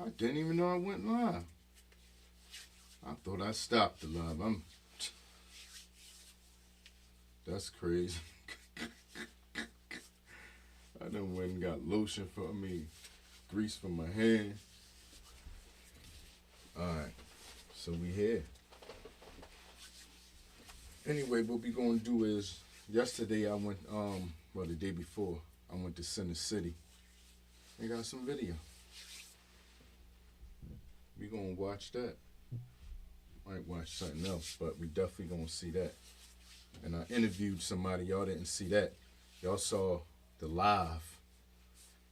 I didn't even know I went live. I thought I stopped the live. That's crazy. I done went and got lotion for me, grease for my hand. Alright, so we here. Anyway, what we gonna do is, yesterday I went, well, the day before, I went to Center City. I got some video. We gonna watch that. Might watch something else, but we definitely gonna see that. And I interviewed somebody. Y'all didn't see that. Y'all saw the live.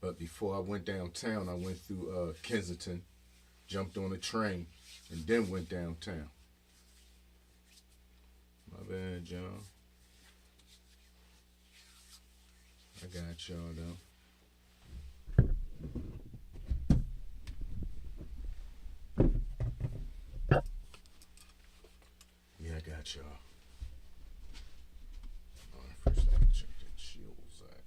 But before I went downtown, I went through Kensington, jumped on a train, and then went downtown. My bad, John. I got y'all though. Yeah, I got y'all. Alright, first let me check that shields at.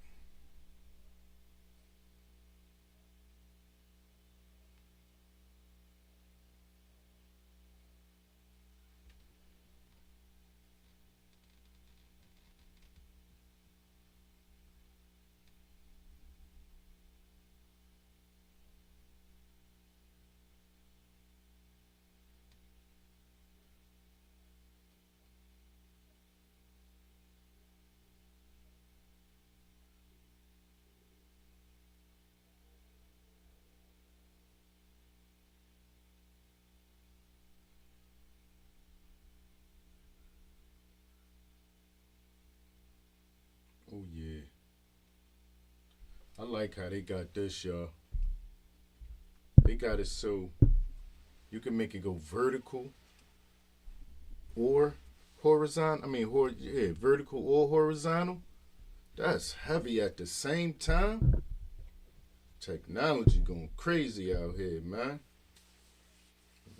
Oh yeah. I like how they got this, y'all. They got it so you can make it go vertical or horizontal. Vertical or horizontal. That's heavy at the same time. Technology going crazy out here, man.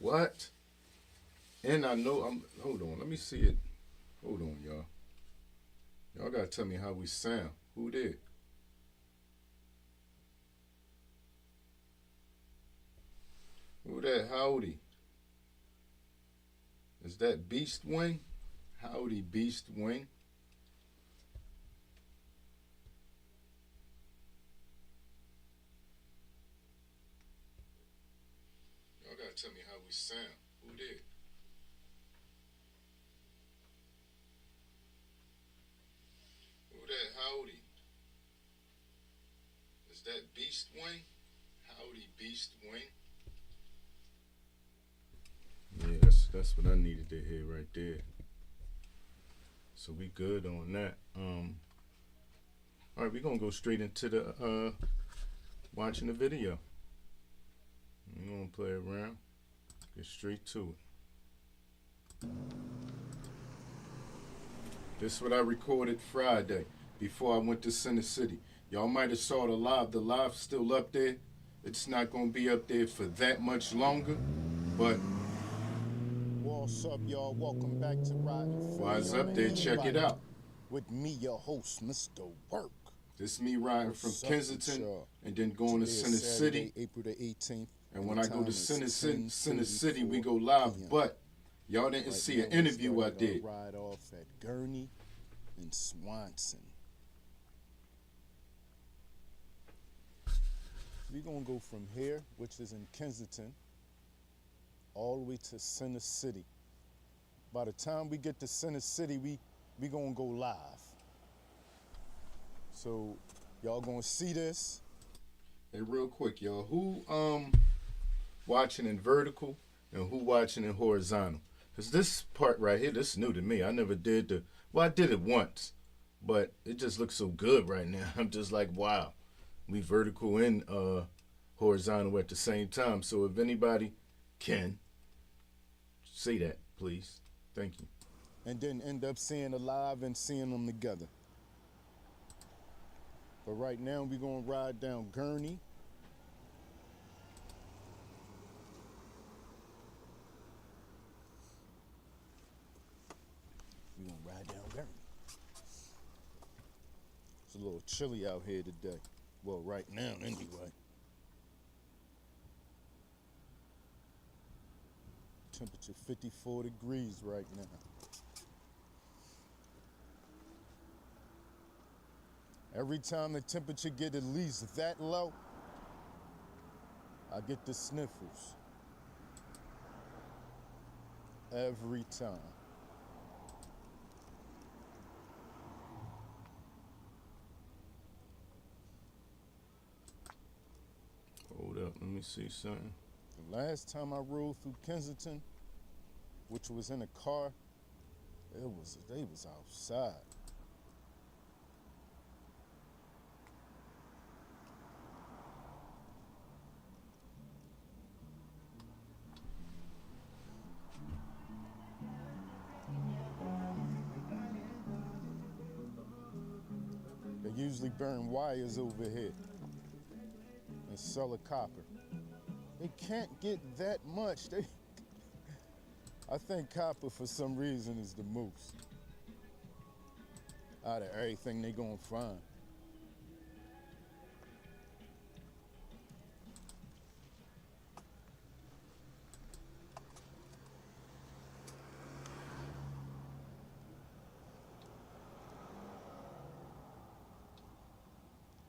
What? And I know hold on, let me see it. Hold on, y'all. Y'all gotta tell me how we sound. Who did? Who that? Howdy. Is that Beast Wing? Howdy, Beast Wing. Y'all gotta tell me how we sound. Who did? Who that? Howdy. Is that Beast Wing? Howdy, Beast Wing. Yeah, that's what I needed to hear right there. So we good on that. All right, we're gonna go straight into the watching the video. We're gonna play around. Get straight to it. This is what I recorded Friday before I went to Center City. Y'all might have saw the live. The live's still up there. It's not gonna be up there for that much longer, but what's up, y'all? Welcome back to Riding Free. while it's up there, check it out. With me, your host, Mr. Work. This is me riding from Kensington and then going to Center City. April the 18th. And when I go to Center City, we go live. But y'all didn't see an interview I did. Ride off at Gurney and Swanson. We're going to go from here, which is in Kensington, all the way to Center City. By the time we get to Center City, we going to go live. So y'all going to see this. Hey, real quick, y'all. Who watching in vertical and who watching in horizontal? Because this part right here, this is new to me. I never did I did it once, but it just looks so good right now. I'm just like, wow. We vertical and horizontal at the same time. So if anybody can say that, please. Thank you. And then end up seeing the live and seeing them together. But right now we're gonna ride down Gurney. We're gonna ride down Gurney. It's a little chilly out here today. Well, right now anyway. temperature 54 degrees right now. Every time the temperature get at least that low, I get the sniffles. Every time. Hold up, let me see something. The last time I rode through Kensington, which was in a car, they was outside. They usually burn wires over here and sell a copper. They can't get that much. I think copper for some reason is the most out of everything they gonna find.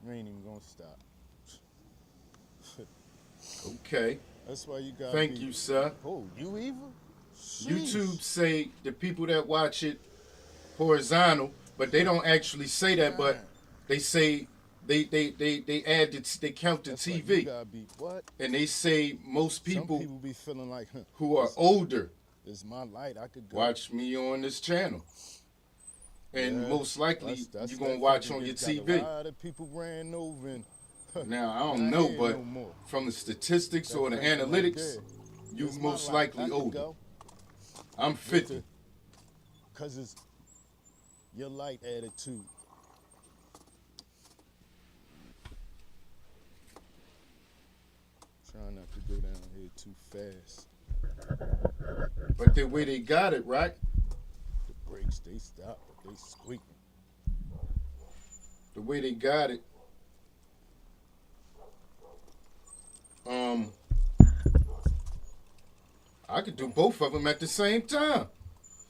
We ain't even gonna stop. Okay. That's why you got. Thank you, sir. Oh, you even? YouTube say the people that watch it horizontal, but they don't actually say that, but they say they add it, they count the That's TV. Like you gotta be, what? And they say most people, Some people be feeling like, who are older, it's my light, I could go. watch me on this channel. And Yeah, most likely that's you're gonna that watch fucking on your got a TV. lot of people ran over and Now I don't not know, here but no more. from the statistics That or the thing right analytics, there. you It's my most light, I likely could older. go. I'm 50. Cause it's your light attitude. Trying not to go down here too fast. But the way they got it, right? The brakes, they stop, but they squeaking. The way they got it, I could do both of them at the same time,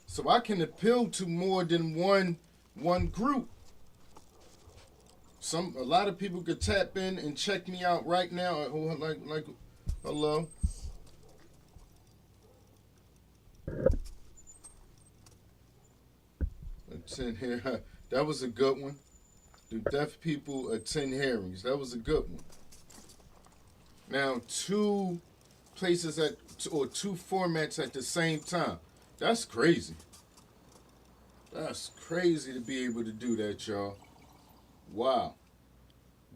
so I can appeal to more than one group. A lot of people could tap in and check me out right now. Like, hello. Attend here. That was a good one. Do deaf people attend hearings? That was a good one. Now, two places or two formats at the same time. That's crazy. That's crazy to be able to do that, y'all. Wow.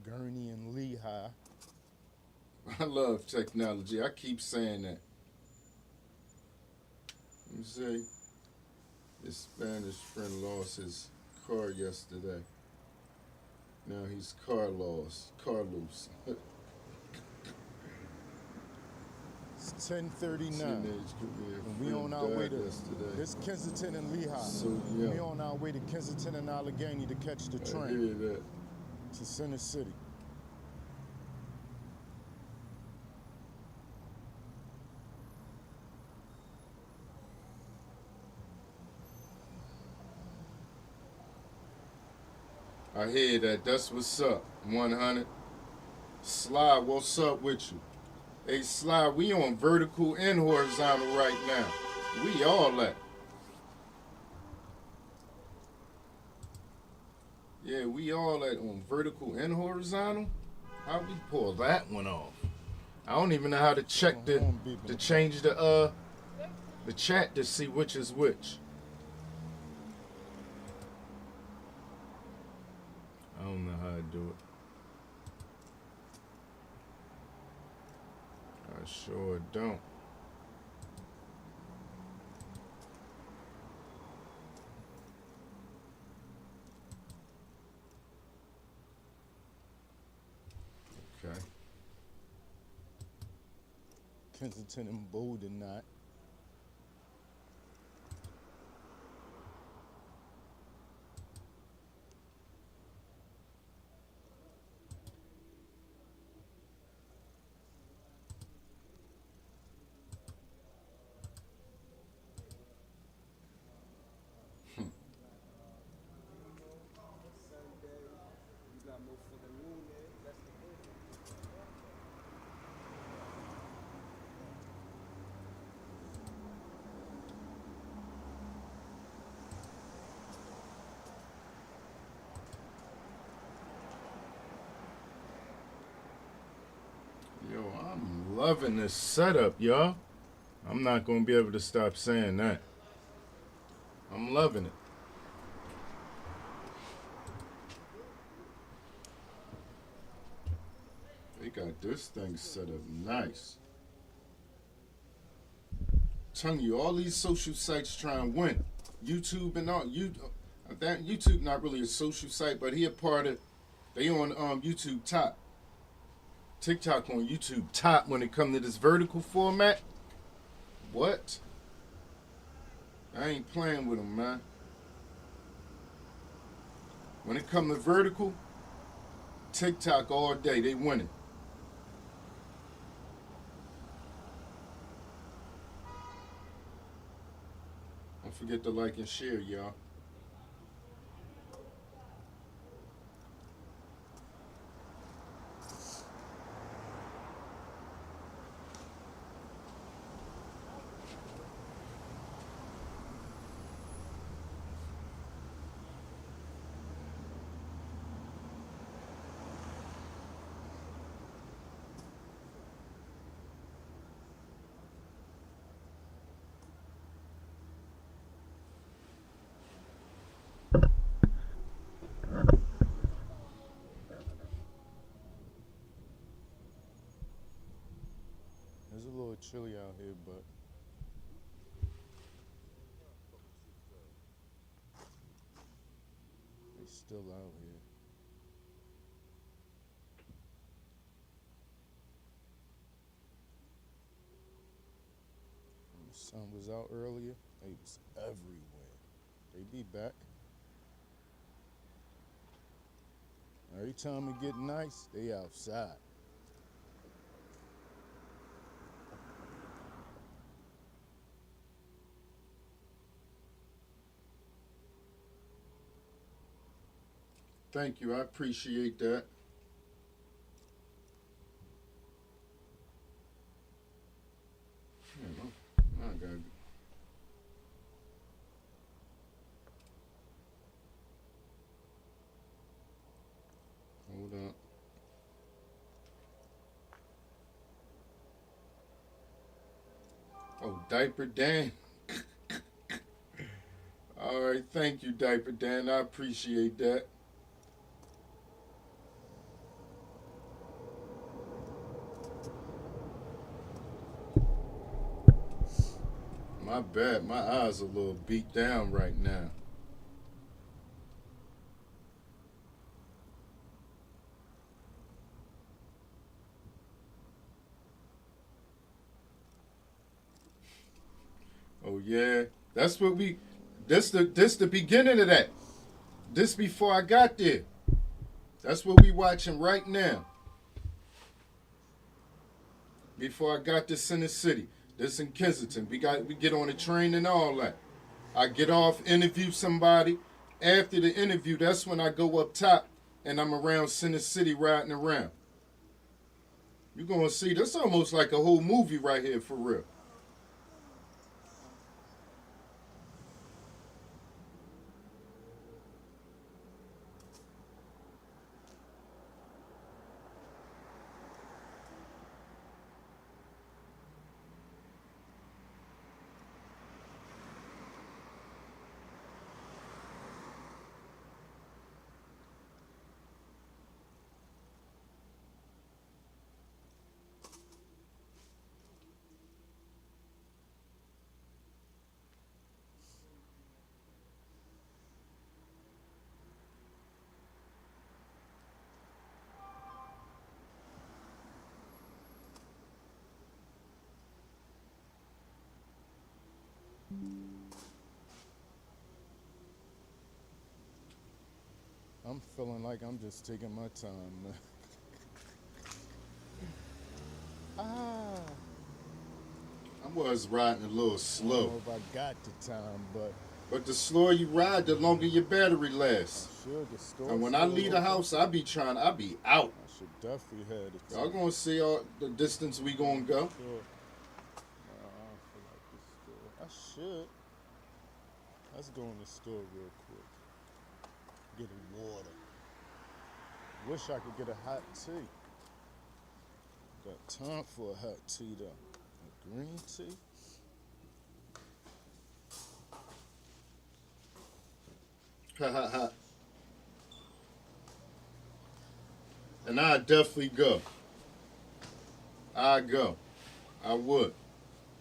Gurney and Lehigh. I love technology. I keep saying that. Let me see. His Spanish friend lost his car yesterday. Now he's car loose. It's 10:39. And we on our way to this Kensington and Lehigh. So, yeah. We on our way to Kensington and Allegheny to catch the train I hear that. to Center City. I hear that. That's what's up. 100. Sly, what's up with you? Hey, Sly, we on vertical and horizontal right now. We all at. Yeah, we all at on vertical and horizontal. How we pull that one off? I don't even know how to check to change the chat to see which is which. I don't know how to do it. I sure don't. Okay. Kensington and Bowden Knot. loving this setup, y'all. I'm not gonna be able to stop saying that. I'm loving it. They got this thing set up nice. I'm telling you, all these social sites try and win. YouTube and all. That YouTube not really a social site, but he a part of. They on YouTube top. TikTok on YouTube top when it come to this vertical format. What? I ain't playing with them, man. When it come to vertical, TikTok all day, they winning. Don't forget to like and share, y'all. It's a little chilly out here, but they still out here. When the sun was out earlier, they was everywhere. They be back. Every time it get nice, they outside. Thank you. I appreciate that. I got Hold on. Oh, Diaper Dan. All right, thank you, Diaper Dan. I appreciate that. My bad. My eyes are a little beat down right now. Oh yeah, that's what we. This the beginning of that. This before I got there. That's what we watching right now. Before I got to Center City, this in Kensington. We get on the train and all that. I get off, interview somebody. After the interview, that's when I go up top and I'm around Center City riding around. You're gonna see that's almost like a whole movie right here for real. I'm feeling like I'm just taking my time, man. Ah, I was riding a little I don't slow. know if I got the time, but But the slower you ride, the longer your battery I lasts. should. The store. And when I leave the house, I be out. I should definitely have the Y'all time. gonna see all the distance we gonna go. Sure. I don't feel like the store. I should. Let's go in the store real quick. Get a water. Wish I could get a hot tea. Got time for a hot tea though. A green tea? Ha ha ha. And I definitely go. I go. I would.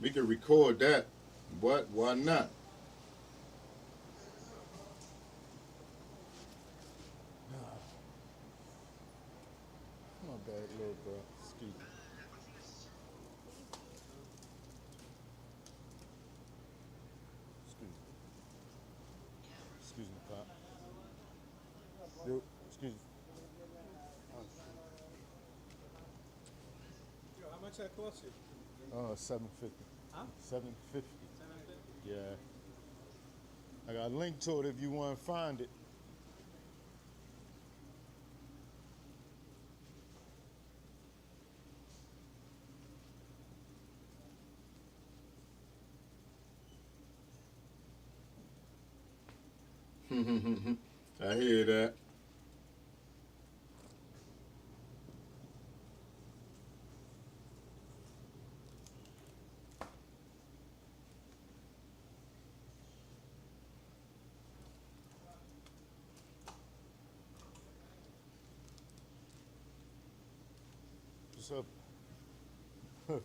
We could record that. What? Why not? My bad, little bro. Excuse me. Excuse me. Excuse me, Pop. Yo, excuse me. Yo, how much that cost you? $7.50. Huh? $7.50. 750. Yeah. I got a link to it if you want to find it. I hear that. What's up? You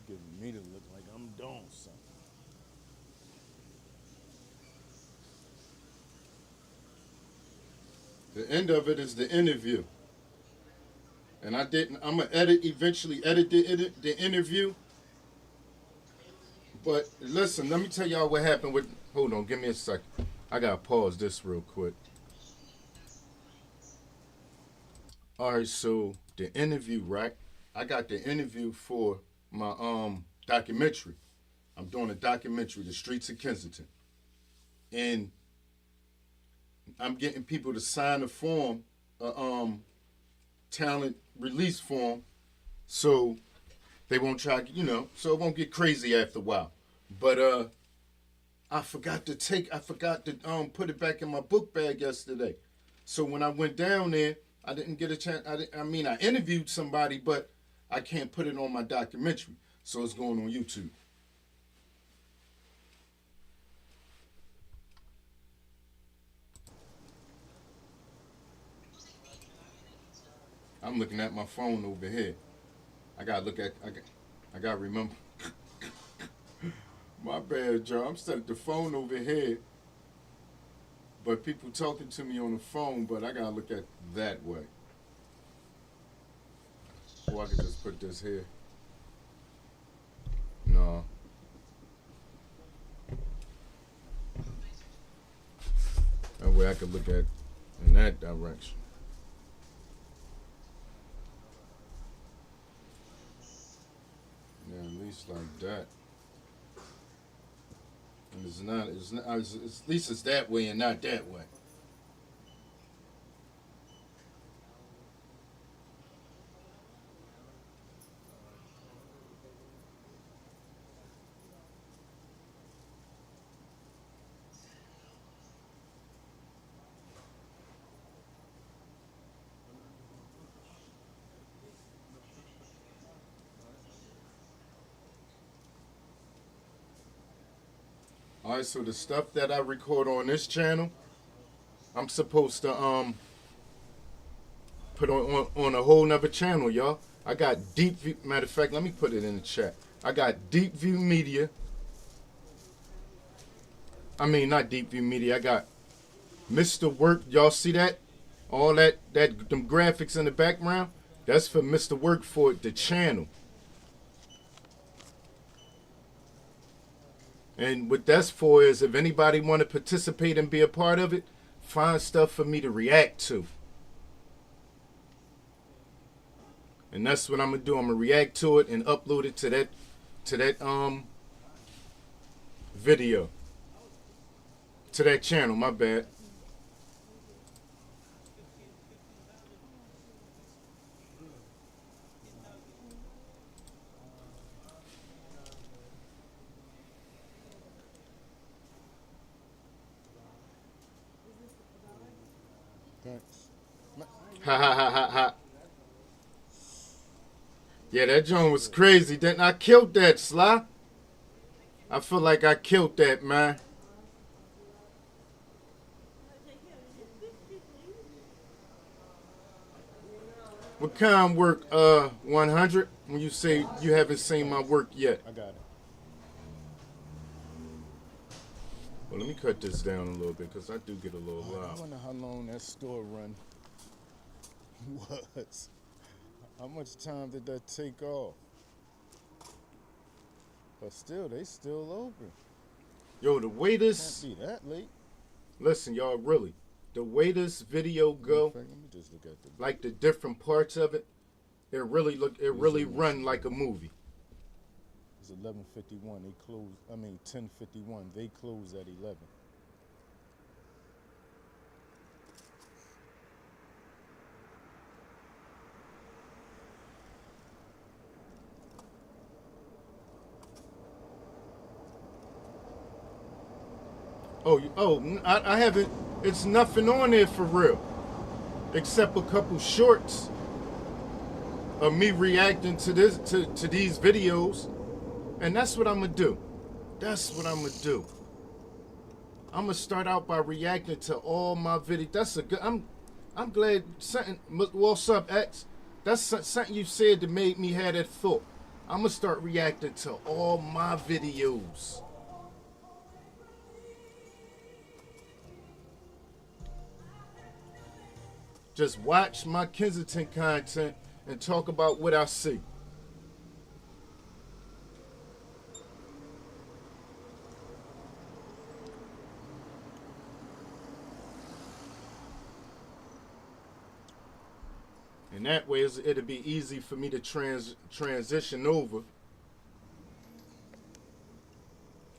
giving me to look like I'm doing something. The end of it is the interview. And I'm going to eventually edit the interview. But listen, let me tell y'all what happened with, hold on, give me a second. I got to pause this real quick. All right, so the interview, right? I got the interview for my documentary. I'm doing a documentary, The Streets of Kensington. And I'm getting people to sign a form, talent release form, so they won't try, so it won't get crazy after a while. But I forgot to put it back in my book bag yesterday. So when I went down there, I didn't get a chance. I interviewed somebody, but I can't put it on my documentary, so it's going on YouTube. I'm looking at my phone over here. I gotta remember. My bad, Joe. I'm stuck at the phone over here. But people talking to me on the phone, but I gotta look at that way. Or I could just put this here. No. That way I could look at in that direction. Yeah, at least like that. And at least it's that way and not that way. All right, so the stuff that I record on this channel, I'm supposed to put on a whole nother channel, y'all. I got Deep View. Matter of fact, let me put it in the chat. I got Deep View Media. I mean, not Deep View Media. I got Mr. Work. Y'all see that? All them graphics in the background. That's for Mr. Work for the channel. And what that's for is if anybody want to participate and be a part of it, find stuff for me to react to. And that's what I'm gonna do. I'm gonna react to it and upload it to that video. To that channel, my bad. Thanks. Ha ha ha ha ha. Yeah, that joint was crazy. Then I killed that, Sly. I feel like I killed that, man. What kind work, 100? When you say you haven't seen my work yet. I got it. Well, let me cut this down a little bit because I do get a little I loud. wonder how long that store run was. How much time did that take off? But still, they still open. Yo, the way Can't this, be that late. listen, y'all, really, the way this video go, Let me just look at the. like the different parts of it, it really run like a movie. It's 11:51. They close. 10:51. They close at 11. I haven't. It's nothing on there for real, except a couple shorts of me reacting to these videos, and that's what I'm gonna do. That's what I'm gonna do. I'm gonna start out by reacting to all my videos. That's a good. I'm glad something. What's up, X? That's something you said that made me have that thought. I'm gonna start reacting to all my videos. Just watch my Kensington content and talk about what I see. And that way it'll be easy for me to transition over.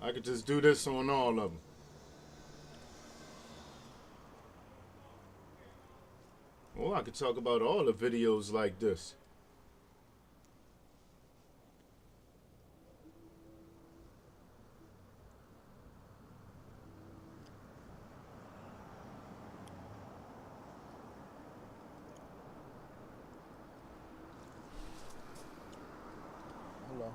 I could just do this on all of them. Or I could talk about all the videos like this. Hello.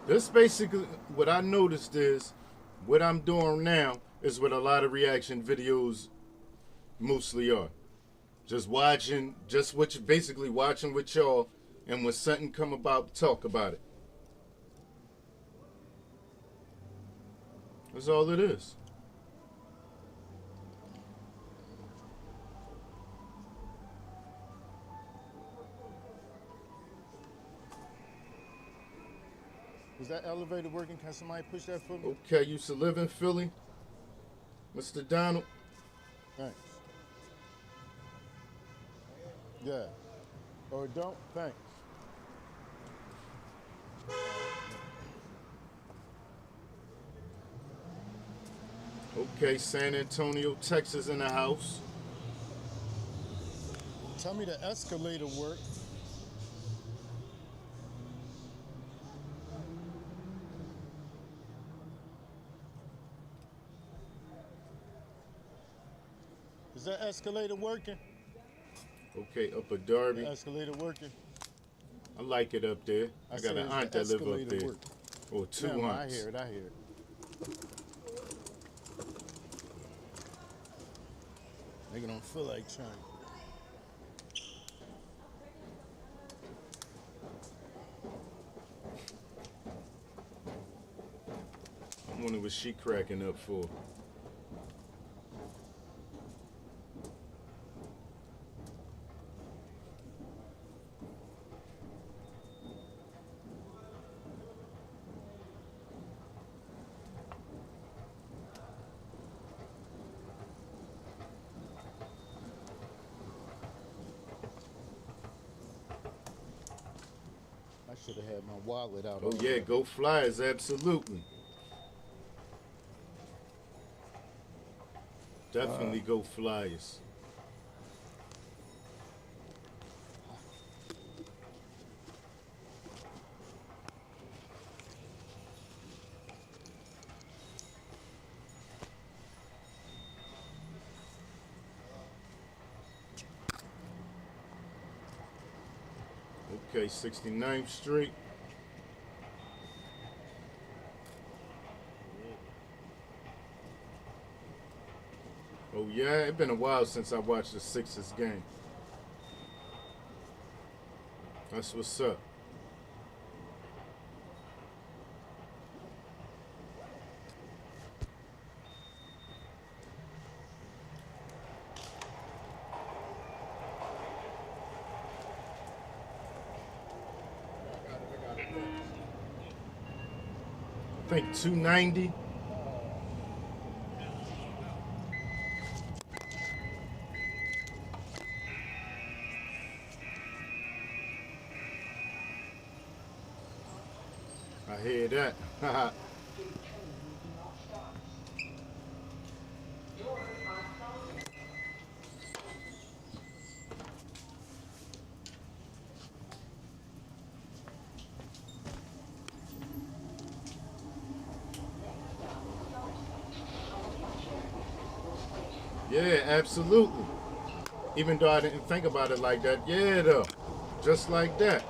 This basically, what I noticed is, what I'm doing now is what a lot of reaction videos mostly are. Just watching, just what you basically watching with y'all, and when something come about, talk about it. That's all it is. Is that elevator working? Can somebody push that for me? Okay, used to live in Philly, Mr. Donald. Thanks. Yeah. Or don't? Thanks. Okay, San Antonio, Texas in the house. Tell me the escalator work. Is that escalator working? Okay, Upper The Darby. escalator working? I like it up there. I got said, an is aunt the that live up escalator there. work? Or two Never mind, I aunts. hear it, I hear it. Nigga don't feel like trying. wonder what she cracking up for. I should have had my wallet out. Oh yeah, go Flyers, absolutely. Definitely go Flyers. Okay, 69th Street. Oh yeah, it's been a while since I watched the Sixers game. That's what's up. I think 290. I hear that. Yeah, absolutely. Even though I didn't think about it like that. Yeah, though. Just like that.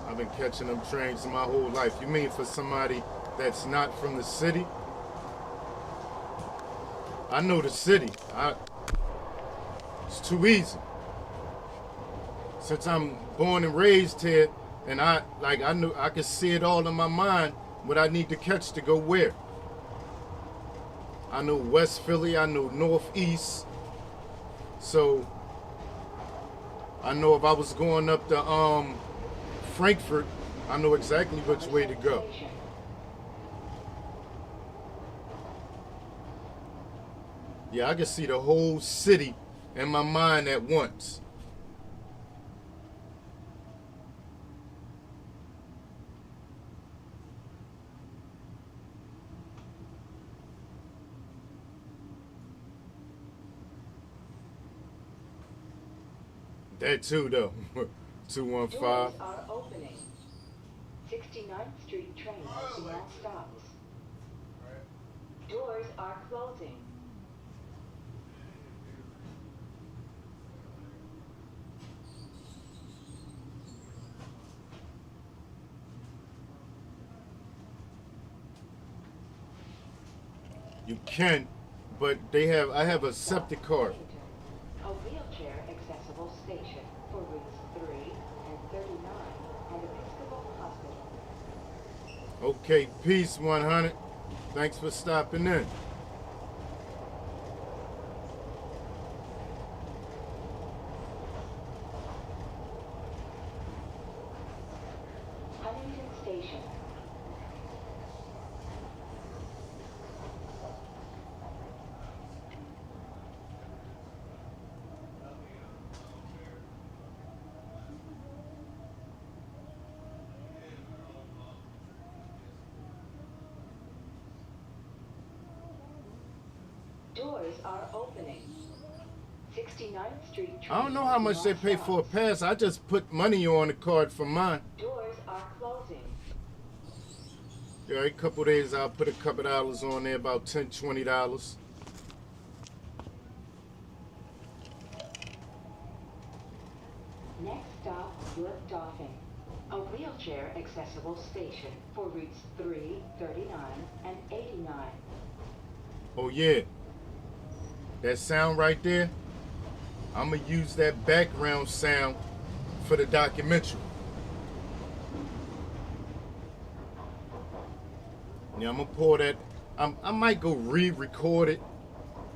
I've been catching them trains my whole life. You mean for somebody that's not from the city? I know the city. It's too easy. Since I'm born and raised here, and I knew I could see it all in my mind what I need to catch to go where. I know West Philly, I know Northeast. So I know if I was going up to Frankfurt, I know exactly which way to go. Yeah, I can see the whole city in my mind at once. That too, though. 215. Doors are opening. 69th Street train do not stops. Doors are closing. You can, but I have a septic card. Kensington, a wheelchair accessible station for routes 3 and 39 and Episcopal Hospital. Okay, peace 100. Thanks for stopping in. Huntington Station. Doors are opening. 69th Street train I don't know how do much not they pay for a stops. pass. I just put money on the card for mine. Doors are closing. Yeah, every couple days I'll put a couple dollars on there, about $10, $20. Next stop, York Dolphin, a wheelchair accessible station for routes 3, 39, and 89. Oh yeah, that sound right there, I'm gonna use that background sound for the documentary. Yeah, I'm gonna pour that. I might go re-record it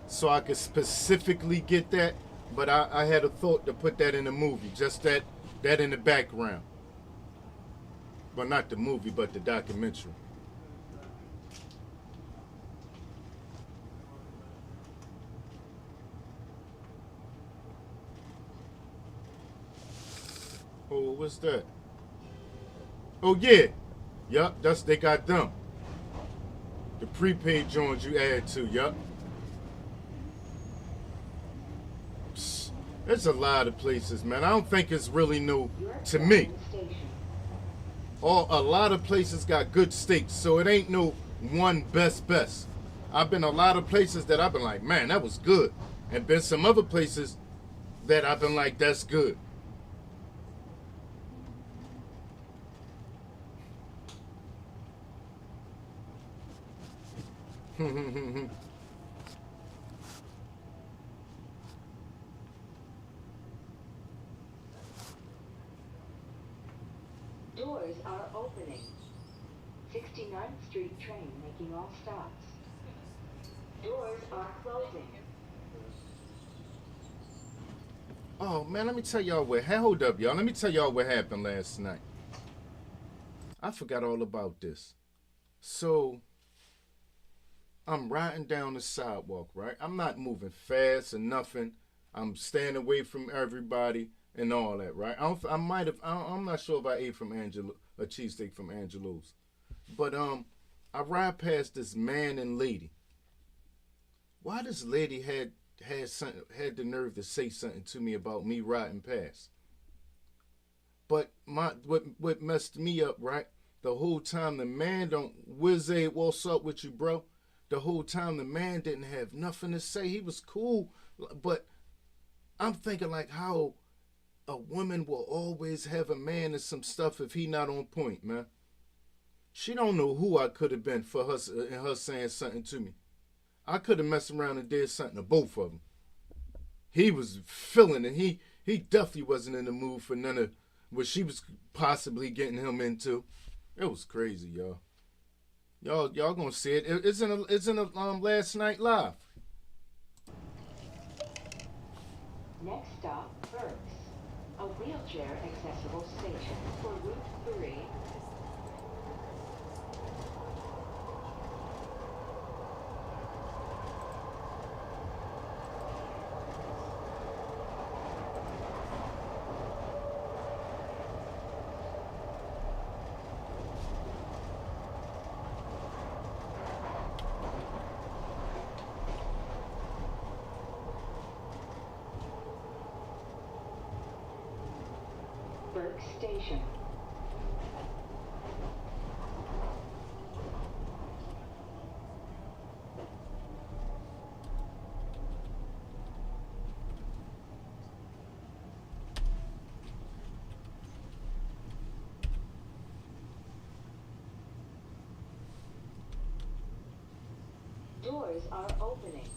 so I could specifically get that. But I had a thought to put that in the movie, just that in the background. But not the movie, but the documentary. Oh, what's that? Oh yeah, yup. They got them. The prepaid joints you add to, yup. There's a lot of places, man. I don't think it's really new to me. A lot of places got good steaks, so it ain't no one best. I've been a lot of places that I've been like, man, that was good. And been some other places that I've been like, that's good. Doors are opening. 69th Street train making all stops. Doors are closing. Oh man, let me tell y'all hold up, y'all. Let me tell y'all what happened last night. I forgot all about this. So I'm riding down the sidewalk, right? I'm not moving fast or nothing. I'm staying away from everybody and all that, right? I'm not sure if I ate from a cheesesteak from Angelo's. But I ride past this man and lady. Why this lady had the nerve to say something to me about me riding past? But what messed me up, right? The whole time the man what's up with you, bro? The whole time the man didn't have nothing to say. He was cool, but I'm thinking like how a woman will always have a man and some stuff if he not on point, man. She don't know who I could have been for her and her saying something to me. I could have messed around and did something to both of them. He was feeling it. He definitely wasn't in the mood for none of what she was possibly getting him into. It was crazy, y'all. Y'all gonna see it. It's in a last night live. Next stop, Burke's, a wheelchair accessible station for Route 3. Burke Station. Doors are opening.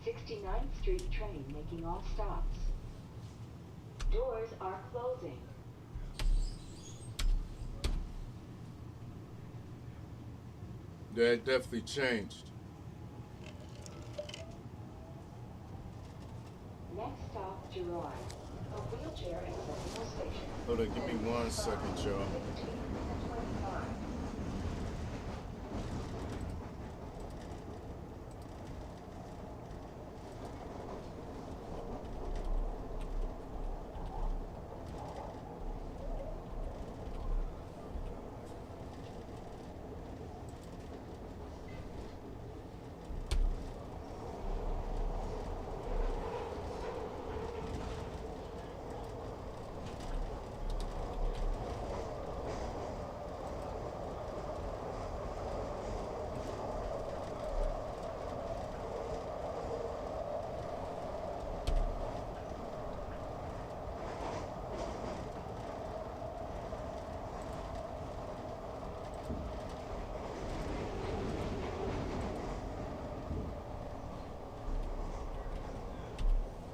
69th Street train making all stops. Doors are closing. That definitely changed. Next stop, Gerard, a wheelchair accessible station. Hold on, give me 1 second, y'all. 15 and 25.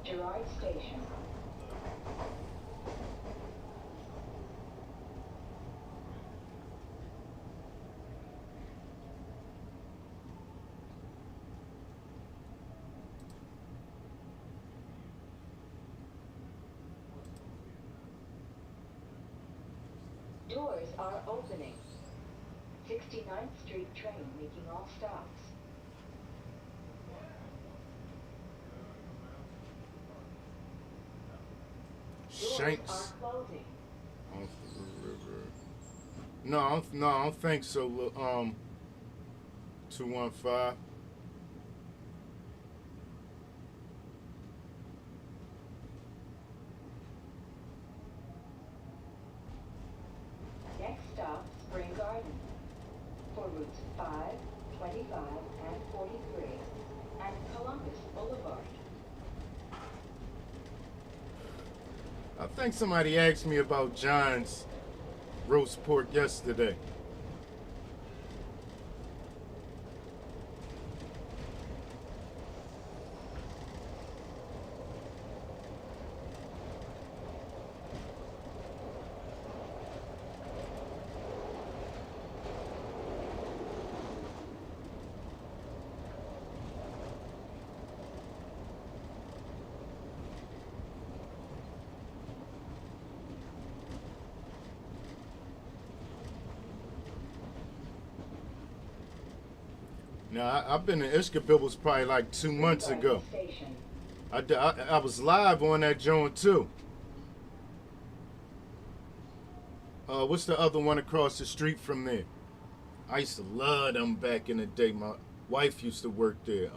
Gerard Station. Doors are opening. 69th Street train making all stops. Doors Shanks. are closing. Off the river. No, I don't think so. 215. Next stop, Spring Garden. For routes 5, 25, and 43, and Columbus Boulevard. I think somebody asked me about John's roast pork yesterday. Now, I've been in Ishkabibble's probably like 2 months ago. Station. I was live on that joint too. What's the other one across the street from there? I used to love them back in the day. My wife used to work there.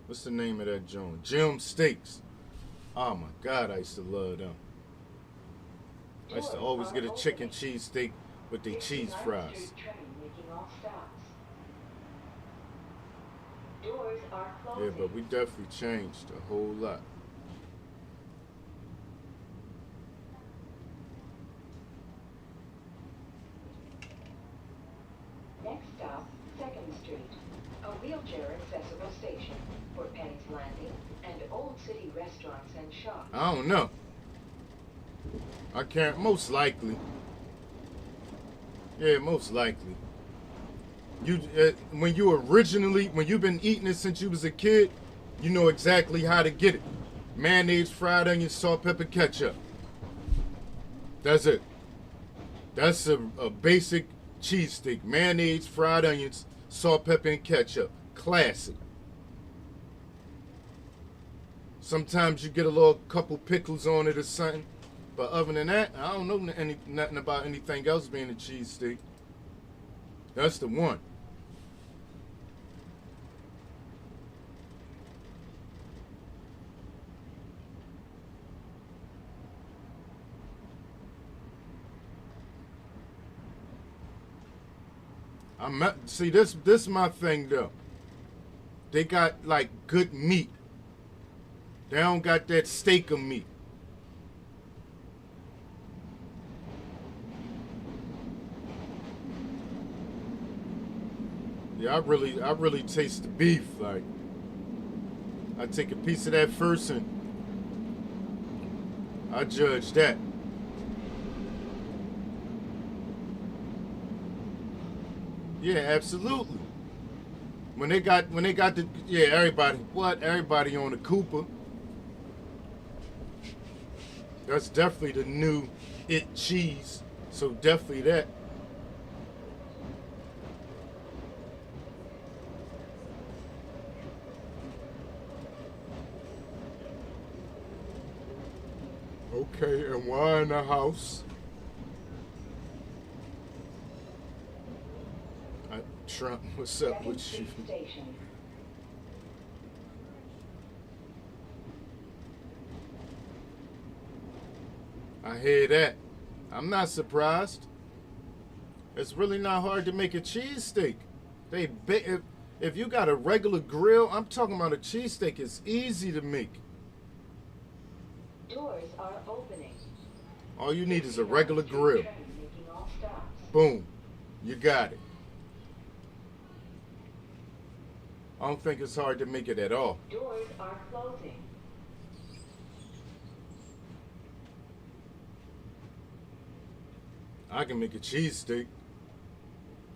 What's the name of that joint? Jim Steaks. Oh my God, I used to love them. I used to always get a chicken cheese steak with the cheese 69th fries. Street train making all stops. Doors are closing. Yeah, but we definitely changed a whole lot. Next stop, 2nd Street, a wheelchair accessible station for Penny's Landing and Old City restaurants and shops. I don't know. I can't. Most likely. Yeah, most likely. You when you've been eating it since you was a kid, you know exactly how to get it. Mayonnaise, fried onion, salt, pepper, ketchup. That's it. That's a basic cheesesteak. Mayonnaise, fried onions, salt, pepper, and ketchup. Classic. Sometimes you get a little couple pickles on it or something. But other than that, I don't know nothing about anything else being a cheesesteak. That's the one. See, this is my thing though. They got like good meat. They don't got that steak of meat. Yeah, I really taste the beef. Like, I take a piece of that first and I judge that. Yeah, absolutely. When they got the everybody on the Cooper. That's definitely the new it cheese. So definitely that. Okay, and why in the house? Trump, what's up with you? Station. I hear that. I'm not surprised. It's really not hard to make a cheesesteak. If you got a regular grill, I'm talking about a cheesesteak. It's easy to make. Doors are opening. All you need is a regular grill. Train making all stops. Boom. You got it. I don't think it's hard to make it at all. Doors are closing. I can make a cheesesteak.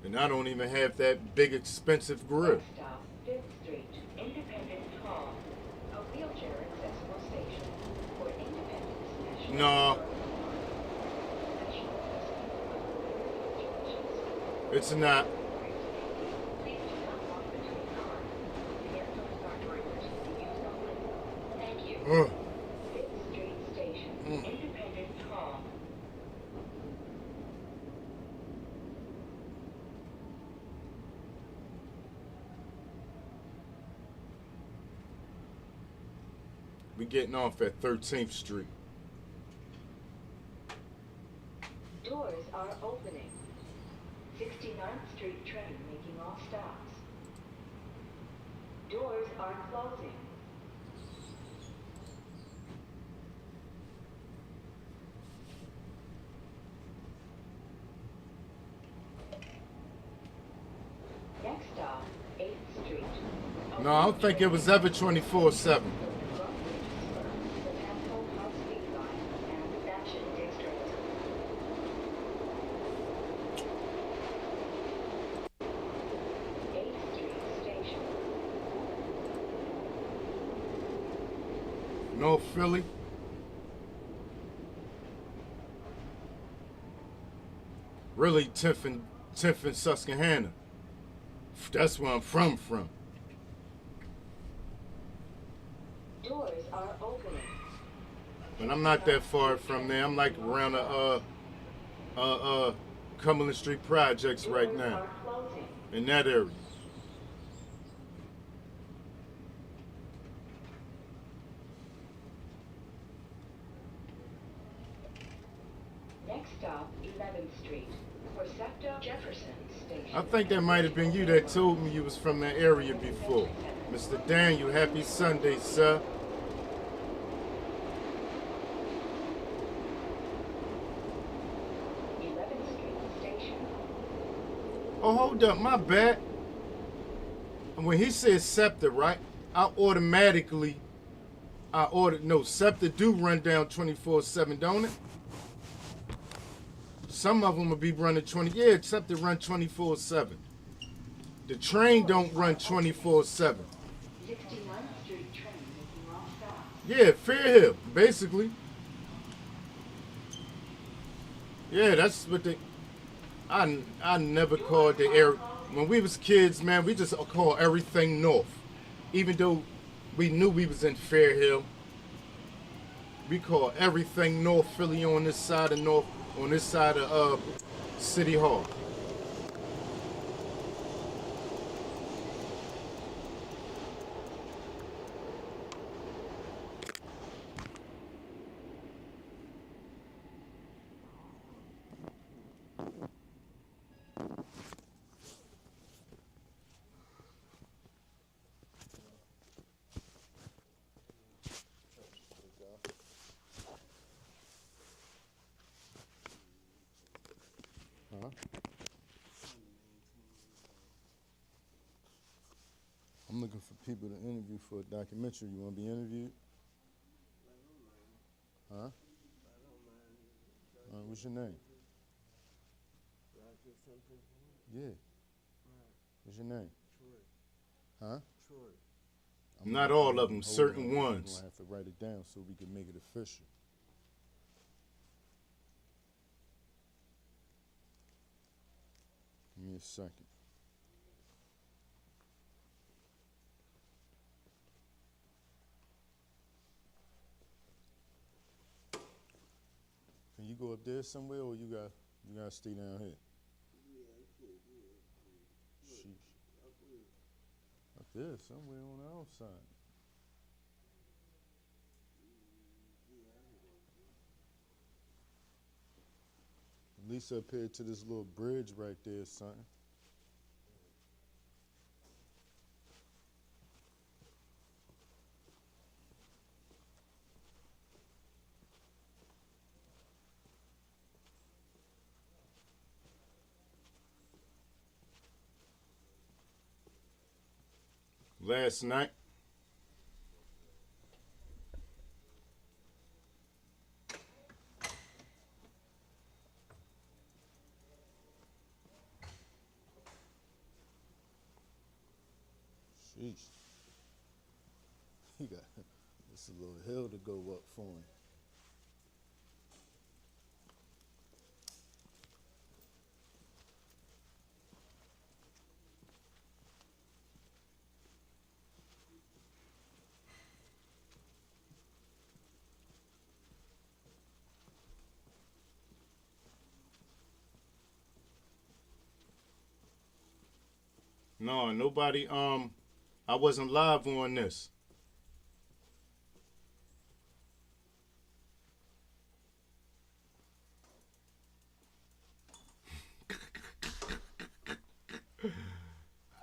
And I don't even have that big expensive grill. Next stop, 5th Street, Independence Hall, a wheelchair accessible station for Independence National No. National It's not. Please do not walk between cars. The airport are for emergency use only. Thank you. Ugh. 5th Street Station, Independence Hall. We getting off at 13th Street. Doors are opening. 69th Street train making all stops. Doors are closing. Next stop, 8th Street. No, I don't think it was ever 24/7. North Philly. Really, 10th and Susquehanna. That's where I'm from. Doors are opening. But I'm not that far from there. I'm like around the Cumberland Street projects right Doors now. are closing. In that area. Next stop, 11th Street. Recepto Jefferson Station. I think that might have been you that told me you was from that area before. Mr. Daniel, happy Sunday, sir. Oh, hold up, my bad. When he says SEPTA, right, SEPTA do run down 24/7, don't it? Some of them will be running 20, yeah, SEPTA run 24/7. The train don't run 24/7. 69th Street train making all stops. Yeah, Fairhill, basically. Yeah, that's what they. I never called the area. When we was kids, man, we just called everything north. Even though we knew we was in Fairhill, we called everything North Philly on this side of City Hall. I'm looking for people to interview for a documentary. You want to be interviewed? Huh? What's your name? Yeah. What's your name? Huh? Not all of them, Hold certain on. ones. We're gonna have to write it down so we can make it official. Give me a second. Can you go up there somewhere, or you gotta stay down here? Sheesh. Up there somewhere on the outside. At least up here to this little bridge right there or something. Last night, Sheesh. He got it's a little hill to go up for him. No, nobody. I wasn't live on this.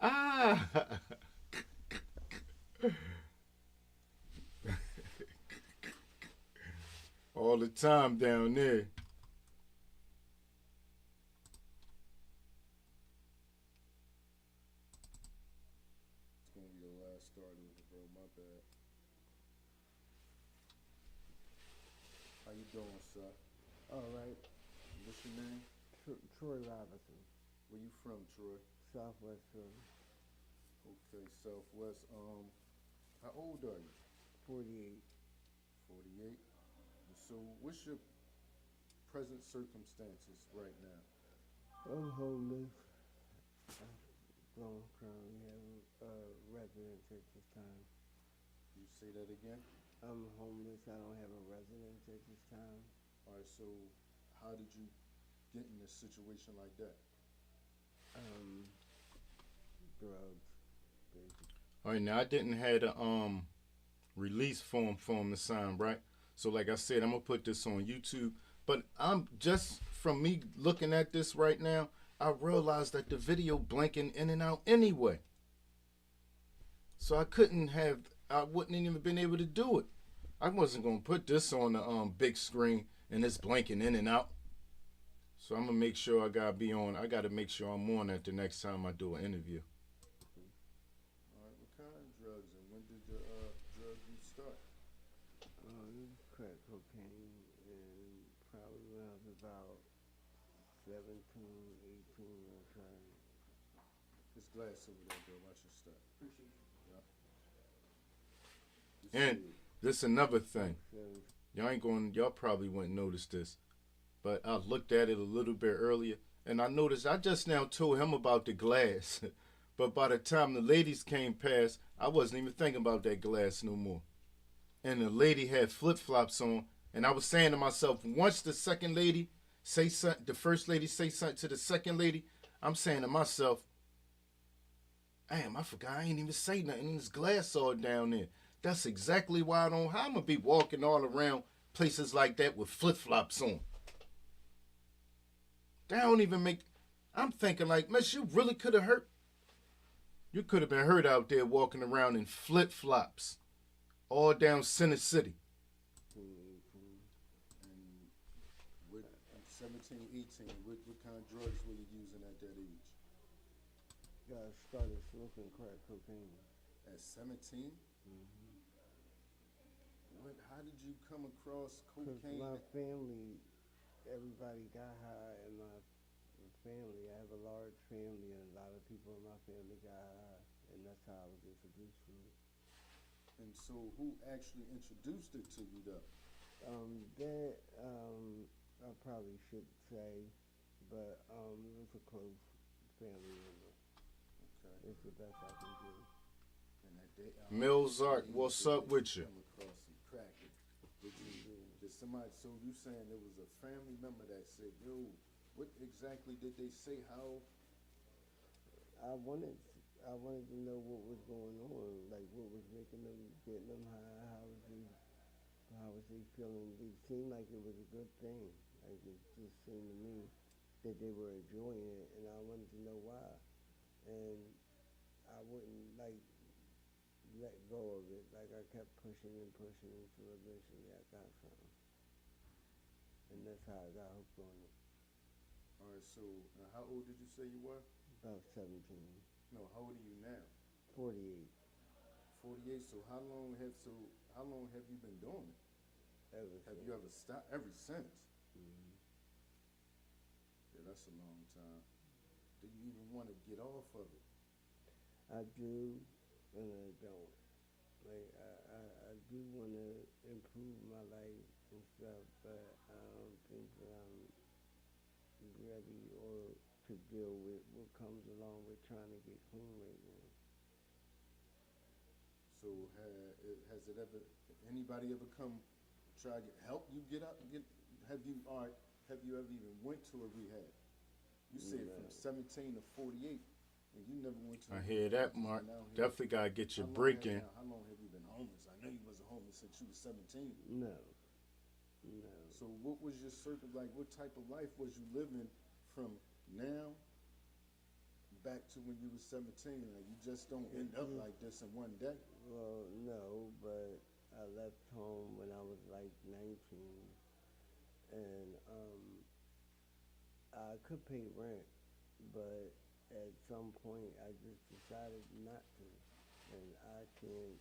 Ah. All the time down there. It's gonna be the last start over, bro. My bad. How you doing, sir? All right. What's your name? Troy Robinson, Where you from, Troy? Southwest Philly, Okay, Southwest. How old are you? 48. 48. So, what's your present circumstances right now? I'm homeless. I don't currently have a residence at this time. You say that again? I'm homeless. I don't have a residence at this time. All right. So, how did you get in a situation like that? Drugs, basically. All right, now I didn't have a release form for him to sign, right? So like I said, I'm gonna put this on YouTube. But I'm just from me looking at this right now, I realized that the video blinking in and out anyway. So I wouldn't even been able to do it. I wasn't gonna put this on the big screen and it's blinking in and out. So I'm gonna make sure I gotta make sure I'm on that the next time I do an interview. All right. What kind of drugs and when did the drug use start? This is crack cocaine, and probably when I was about 17, 18, I tried. This glass over there, bro. Watch your step. Appreciate you. You And see it. this another thing. 7, Y'all probably wouldn't notice this, but I looked at it a little bit earlier and I noticed I just now told him about the glass. But by the time the ladies came past, I wasn't even thinking about that glass no more. And the lady had flip flops on, and I was saying to myself, once the second lady say something, the first lady say something to the second lady, I'm saying to myself, damn, I forgot I ain't even say nothing. And this glass all down there. That's exactly why I'm gonna be walking all around places like that with flip flops on. That don't even make. I'm thinking like, man, you really could have hurt. You could have been hurt out there walking around in flip flops, all down Center City. 18. And what, 17, 18, what kind of drugs were you using at that age? I started smoking crack cocaine. At 17? How did you come across Because cocaine? my family, everybody got high in my family. I have a large family, and a lot of people in my family got high, and that's how I was introduced to it. And so who actually introduced it to you though? That I probably shouldn't say, but it was a close family member. Okay. It's the best I can do. And that day, Milzart, what's up with you? Come across some crack. Did somebody, so you saying there was a family member that said, yo, what exactly did they say? How? I wanted to know what was going on, like what was making them, getting them high. How was he feeling? It seemed like it was a good thing. Like it just seemed to me that they were enjoying it, and I wanted to know why. And I wouldn't like let go of it. Like I kept pushing until eventually I got something, and that's how I got hooked on it. All right, so how old did you say you were? About 17, No, how old are you now? 48. 48. So how long have you been doing it? Have you ever stopped? Ever since? Mm-hmm. Yeah, that's a long time. Do you even want to get off of it? I do, and I don't. Like I do want to improve my life and stuff, but I don't think that I'm ready or to deal with what comes along with trying to get clean right now. So has it ever? Anybody ever come try to help you get up? Have you ever even went to a rehab? You said No. from 17 to 48. And you never went to. I hear that, Mark. Definitely gotta get your break in. How long have you been homeless? I know you wasn't homeless since you was 17. No, no. So what was your circle like? What type of life was you living from now back to when you was 17? Like you just don't end up like this in one day. Well, no, but I left home when I was like 19, and I could pay rent, but at some point I just decided not to, and I can't.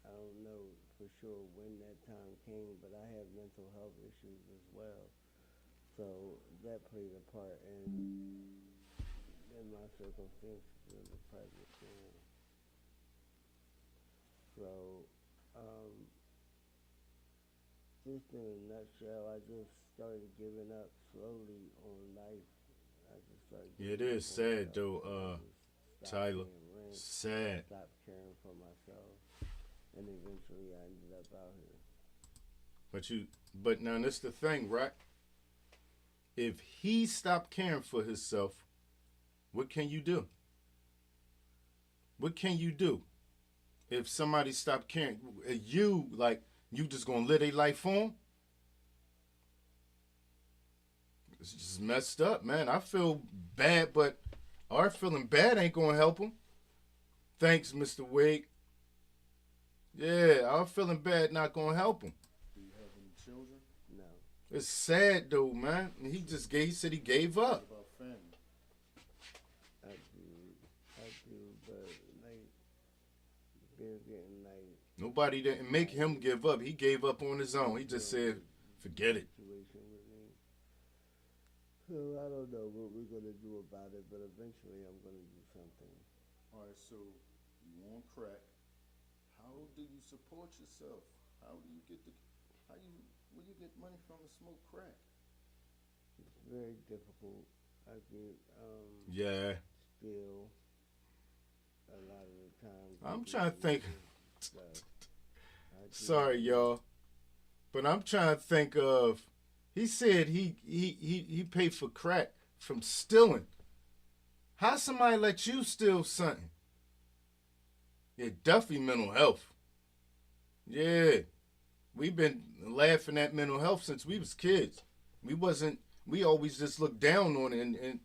I don't know for sure when that time came, but I have mental health issues as well, so that played a part in my circumstances in the present. So, just in a nutshell, I just started giving up slowly on life. I just started. Yeah, it giving is up on sad myself. though, Stopped Tyler. paying rent, Sad. stopped caring for myself, and eventually I ended up out here. But now that's the thing, right? If he stopped caring for himself, what can you do? What can you do? If somebody stopped caring, you just gonna live their life on? It's just messed up, man. I feel bad, but our feeling bad ain't gonna help him. Thanks, Mr. Wade. Yeah, our feeling bad not gonna help him. Do you have any children? No. It's sad though, man. He said he gave What up. about family? I do, but like they're getting like Nobody didn't make him give up. He gave up on his own. He just said, forget it. situation with me. So I don't know what we're gonna do about it, but eventually I'm gonna do something. All right, so you on crack. How do you support yourself? Where you get money from to smoke crack? It's very difficult. I get Yeah. still a lot of the time. I'm trying to think. Stuff. Sorry, y'all. But I'm trying to think of. He said he paid for crack from stealing. How somebody let you steal something? Yeah, definitely mental health. Yeah. We've been laughing at mental health since we was kids. We always just looked down on it and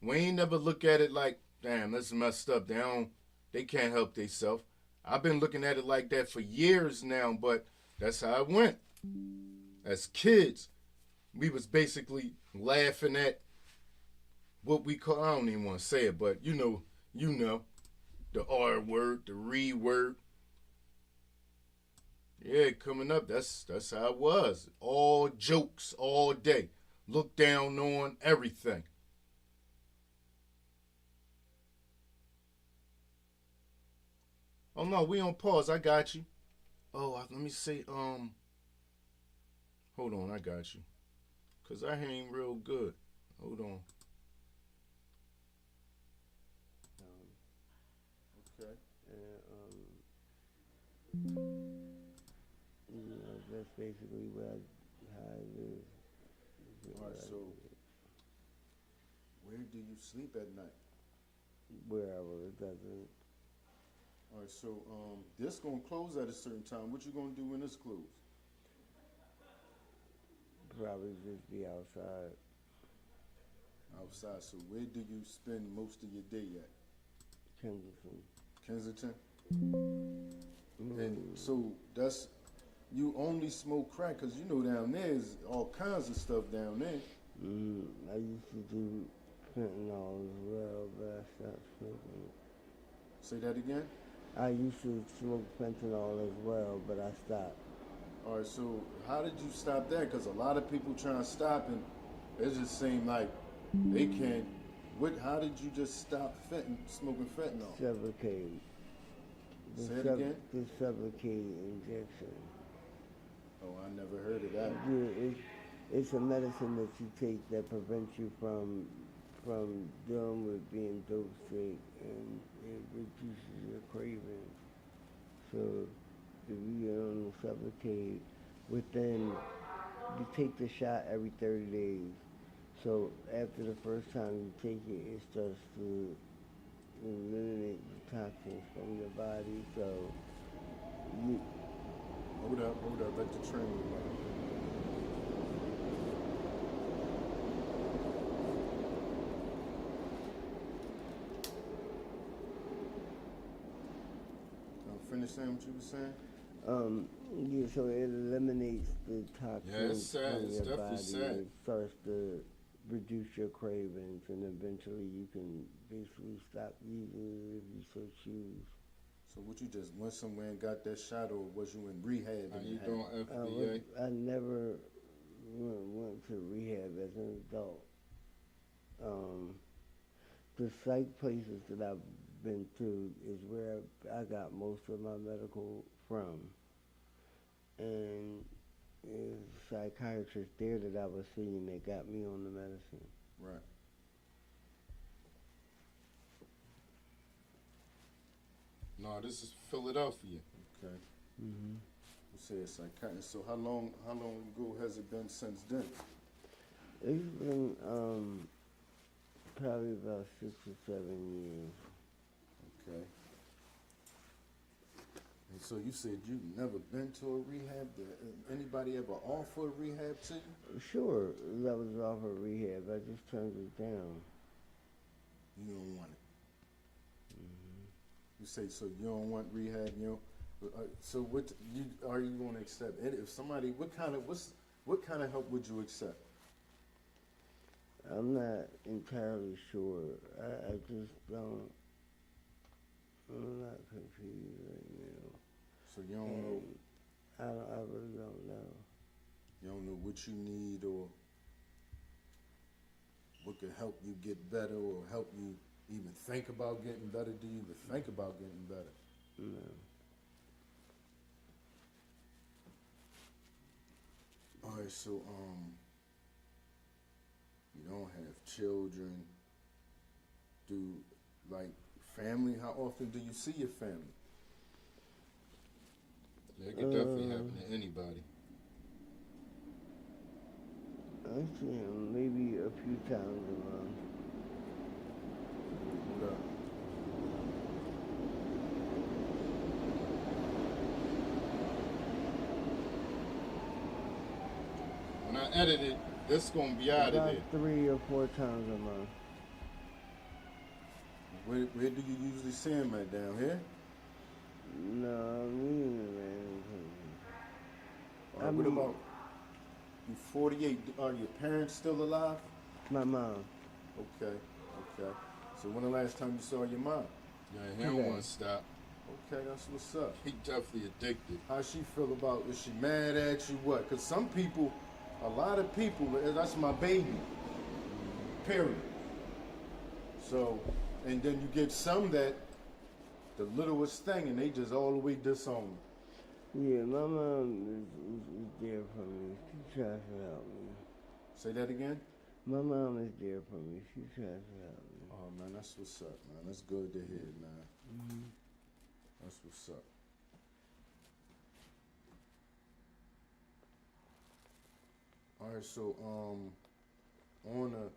we ain't never look at it like, damn, that's messed up. They can't help themselves. I've been looking at it like that for years now, but that's how it went. As kids, we was basically laughing at what we call, I don't even want to say it, but you know, the R word, the re word. Yeah, coming up, that's how it was. All jokes all day. Look down on everything. Oh no, we on pause. I got you. Oh, let me see. Hold on, I got you. Cause I ain't real good. Hold on. Okay. That's basically how it is. All right, so where do you sleep at night? Wherever it doesn't. All right, so this gonna close at a certain time. What you gonna do when this close? Probably just be outside. Outside. So where do you spend most of your day at? Kensington. Kensington. And so that's you only smoke crack because you know down there is all kinds of stuff down there. I used to do fentanyl as well, but I stopped smoking. Say that again. I used to smoke fentanyl as well, but I stopped. All right, so how did you stop that? Because a lot of people trying to stop, and it just seemed like they can't. How did you just stop smoking fentanyl? Sublocade. Say it again? The Sublocade injection. Oh, I never heard of that. Yeah, it's a medicine that you take that prevents you from dealing with being dope sick, and it reduces your craving. So if you get on the Sublocade, you take the shot every 30 days. So after the first time you take it, it starts to eliminate the toxins from your body. So you, Hold up, let the train run. Finish saying what you were saying? yeah, so it eliminates the Yeah, it's toxins sad. from It's your definitely body. sad. It starts to reduce your cravings, and eventually you can basically stop using it if you so choose. So what, you just went somewhere and got that shot, or was you in rehab? How and you had doing, it? FBA? I never went to rehab as an adult. Um, the psych places that I've been to is where I got most of my medical from. And it was a psychiatrist there that I was seeing that got me on the medicine. Right. No, this is Philadelphia. Okay. Mm-hmm. You say it's psychiatrist. So how long ago has it been since then? It's been probably about 6 or 7 years. Okay. And so you said you've never been to a rehab? Did anybody ever offer a rehab to you? Sure, I was offered rehab. I just turned it down. You don't want it. You say, so you don't want rehab, you don't, so what are you going to accept? And if somebody, what kind of help would you accept? I'm not entirely sure. I just don't. I'm not confused right now. So you don't know, I really don't know. you don't know what you need or what could help you get better or help you even think about getting better. Do you even think about getting better? No. All right, so you don't have children. Do like family? How often do you see your family? Yeah, it could definitely happen to anybody. I see him maybe a few times a month. What up? When I edit it, this gonna be out of About there. 3 or 4 times a month. Where do you usually see him at? Down here? No, I'm in the man. All right, what about you? 48. Are your parents still alive? My mom. Okay. So when the last time you saw your mom? Yeah, he don't Okay. want to stop. Okay, that's what's up. He definitely addicted. How she feel about? Is she mad at you? What? Because some people, a lot of people, that's my baby. Period. So, and then you get some that the littlest thing, and they just all the way disown you. Yeah, my mom is there for me. She tries to help me. Say that again. My mom is there for me. She tries to help me. Oh man, that's what's up, man. That's good to hear, man. Mm-hmm. That's what's up. All right, so on a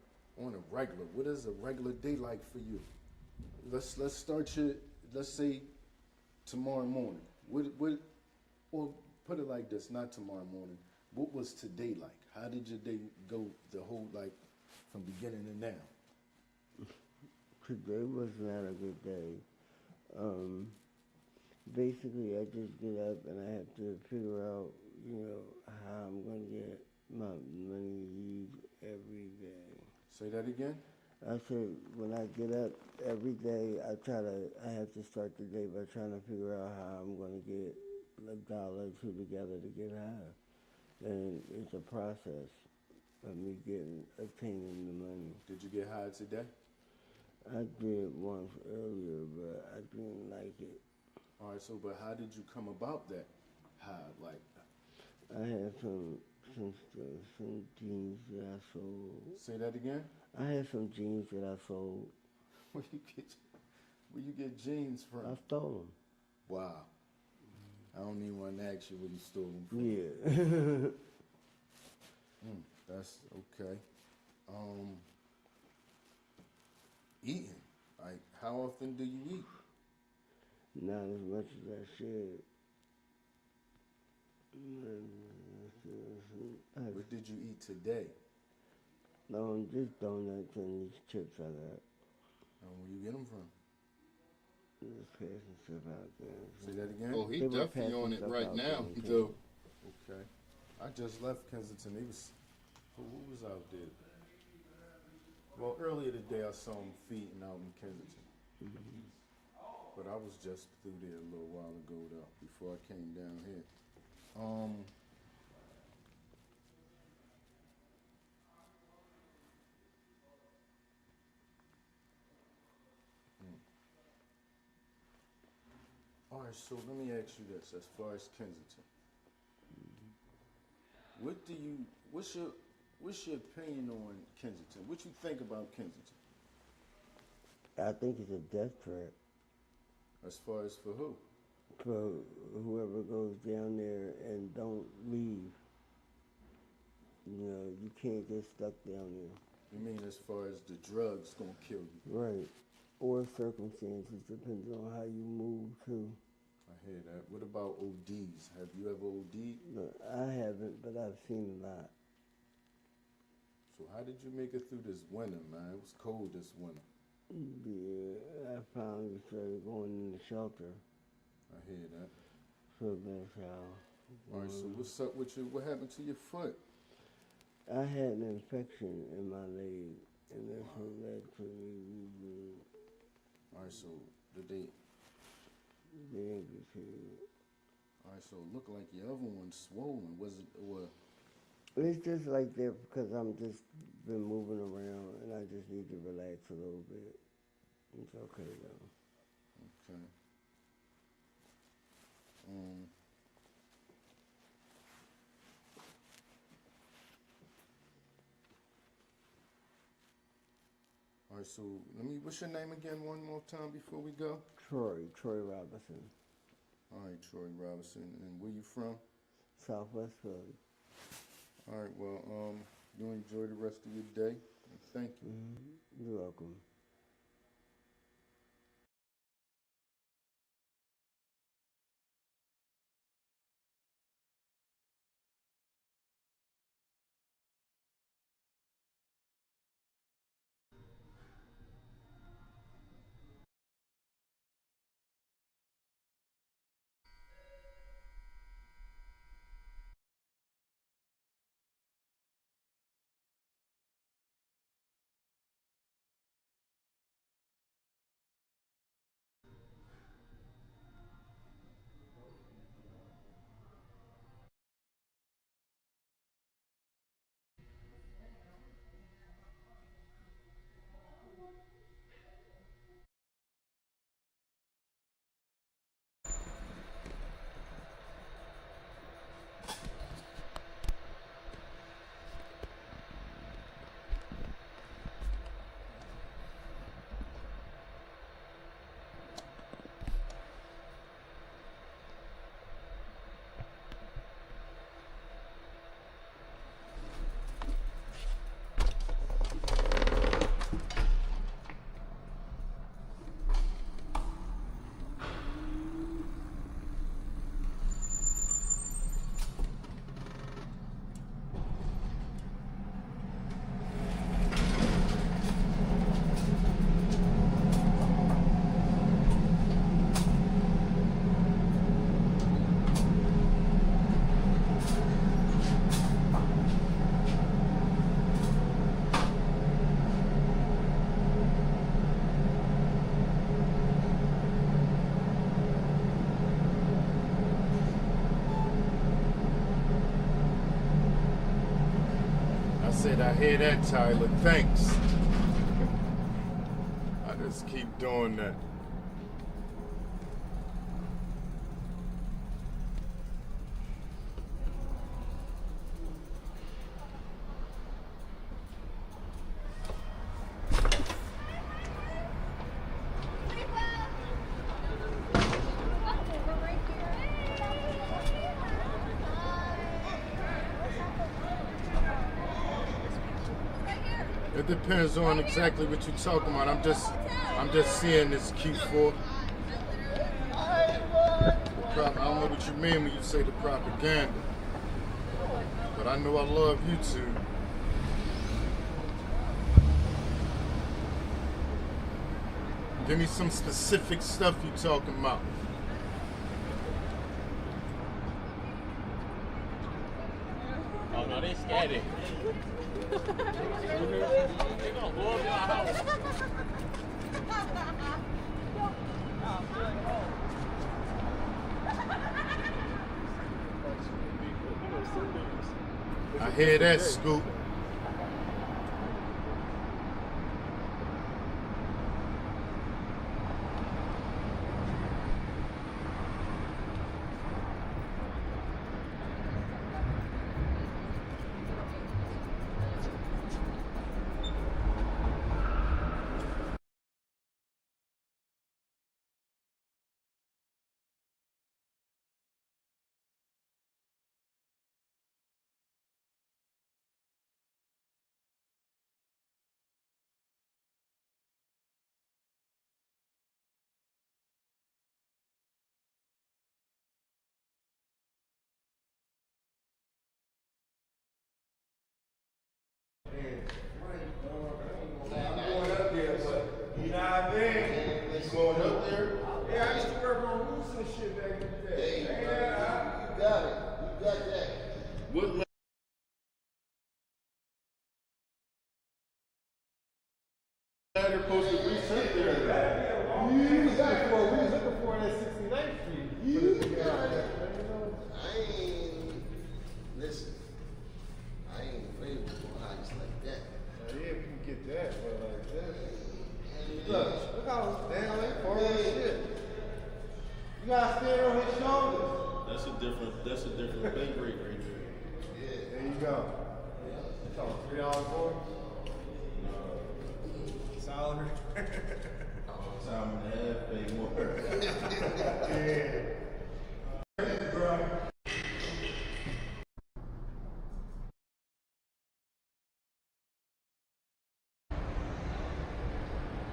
regular, what is a regular day like for you? Let's start your, let's say tomorrow morning. Or put it like this, not tomorrow morning. What was today like? How did your day go? The whole like from beginning to now. Today was not a good day. Basically, I just get up and I have to figure out, how I'm going to get my money used every day. Say that again. I said, when I get up every day, I have to start the day by trying to figure out how I'm going to get $1 or 2 together to get high. And it's a process of me obtaining the money. Did you get high today? I did once earlier, but I didn't like it. All right, so but how did you come about that high? Like, I had some jeans that I sold. say that again. I had some jeans that I sold. Where you get jeans from? I stole Wow. I don't even want to ask you where you stole them them. from. Yeah. That's okay. Eating. Like, How often do you eat? Not as much as I should. What did you eat today? No, just donuts and these chips I got. Where you get them from? Just passing stuff out there. Say that again? Oh, he They were definitely passing on it stuff right out now. there. So Okay. I just left Kensington. Who was out there? Well, earlier today I saw him feeding out in Kensington. But I was just through there a little while ago though, before I came down here. All right, so let me ask you this: as far as Kensington, what's your opinion on Kensington? What you think about Kensington? I think it's a death trap As far as for who? for whoever goes down there and don't leave. You know, you can't get stuck down there. You mean as far as the drugs gonna kill you? Right. Or circumstances, depending on how you move too. I hear that. What about ODs? Have you ever OD'd? Look, I haven't, but I've seen a lot. So how did you make it through this winter, man? It was cold this winter. Yeah, I finally started going in the shelter. I hear that. So that's how. All right, so what's up with you? What happened to your foot? I had an infection in my leg, and that's what led to me losing All right, so did they? the amplitude. All right, so it looked like your other one's swollen. Was it or? It's just like that because I'm just been moving around, and I just need to relax a little bit. It's okay though. Okay. All right, so what's your name again one more time before we go? Troy Robinson, All right, Troy Robinson, and where you from? Southwest Philly. All right, well, you enjoy the rest of your day, and thank you. You're welcome. I said, I hear that, Tyler. Thanks. I just keep doing that. It depends on exactly what you're talking about. I'm just seeing this Q4. I don't know what you mean when you say the propaganda, but I know I love YouTube. Give me some specific stuff you talking about. Oh no, they scared it. They gonna blow up your house. I hear that, Scoop. Going up there? Yeah, I used to work on roofs and shit back in the day. You got it. You got that. What ladder supposed to be sent there? We was looking for it at 69th Street. You got it. I ain't, listen, I ain't afraid of a house like that. Yeah, we can get that, but like that. Look how down they far as shit. You gotta stand on his shoulders. That's a different pay grade right there. There you go. You talking $3 for it? Salary. Time and a half, pay more.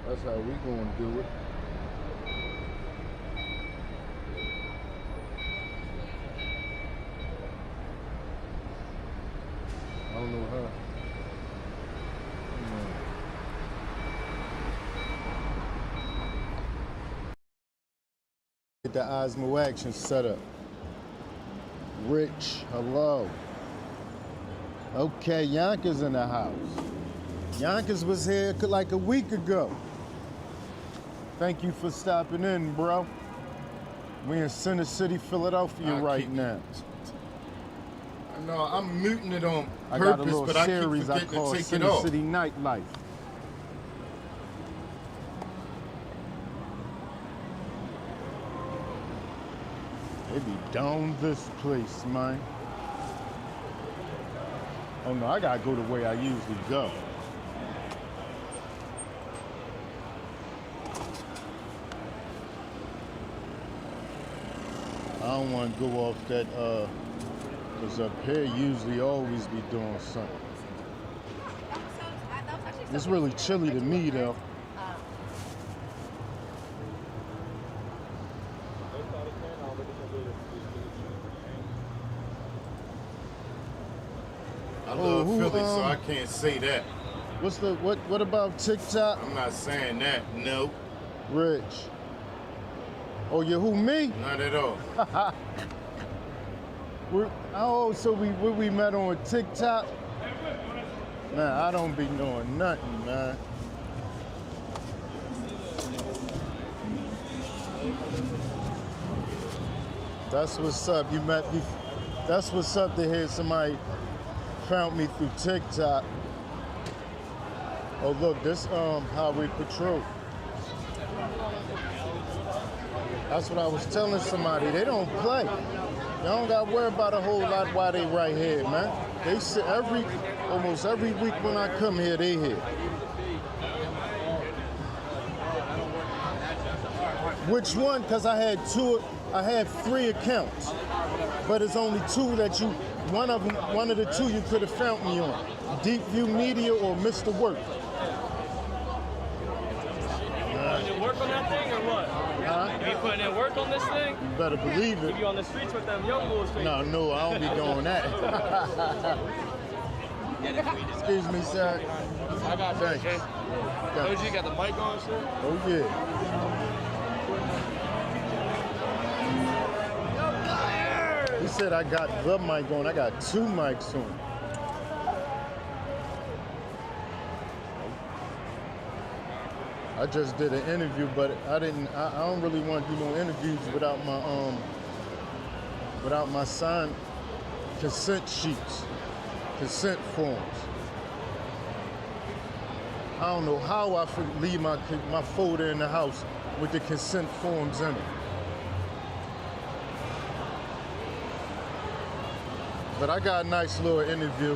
That's how we gonna do it. I don't know how. Get the Osmo Action set up. Rich, hello. Okay, Yonkers in the house. Yonkers was here like a week ago. Thank you for stopping in, bro. We in Center City, Philadelphia right now. No, I'm muting it on I got a purpose, little but I keep series I forgetting call to take it Center off. City Nightlife. They be down this place, man. Oh no, I gotta go the way I usually go. I don't want to go off that, because up here usually always be doing something. It's really chilly to me though. I love Philly, so I can't say that. What about TikTok? I'm not saying that, no. Rich. Oh, you who, me? Not at all. So we met on TikTok? Man, I don't be knowing nothing, man. That's what's up. You met me. That's what's up to hear somebody found me through TikTok. Oh look, this highway patrol. That's what I was telling somebody. They don't play. Y'all don't gotta worry about a whole lot while they right here, man. They sit almost every week when I come here, they here. Which one? Because I had 3 accounts, but it's only 2 that one of the two you could have found me on. Deep View Media or Mr. Work. Putting in work on that thing or what? You putting in work on this thing? You better believe it. You on the streets with them young boys. No, I don't be doing that. Excuse me, sir. I got you, Thanks. okay? Told you got the mic on, sir? Oh, yeah. He said I got the mic on. I got two mics on. I just did an interview, but I don't really want to do no interviews without my signed consent sheets, consent forms. I don't know how I leave my folder in the house with the consent forms in it. But I got a nice little interview.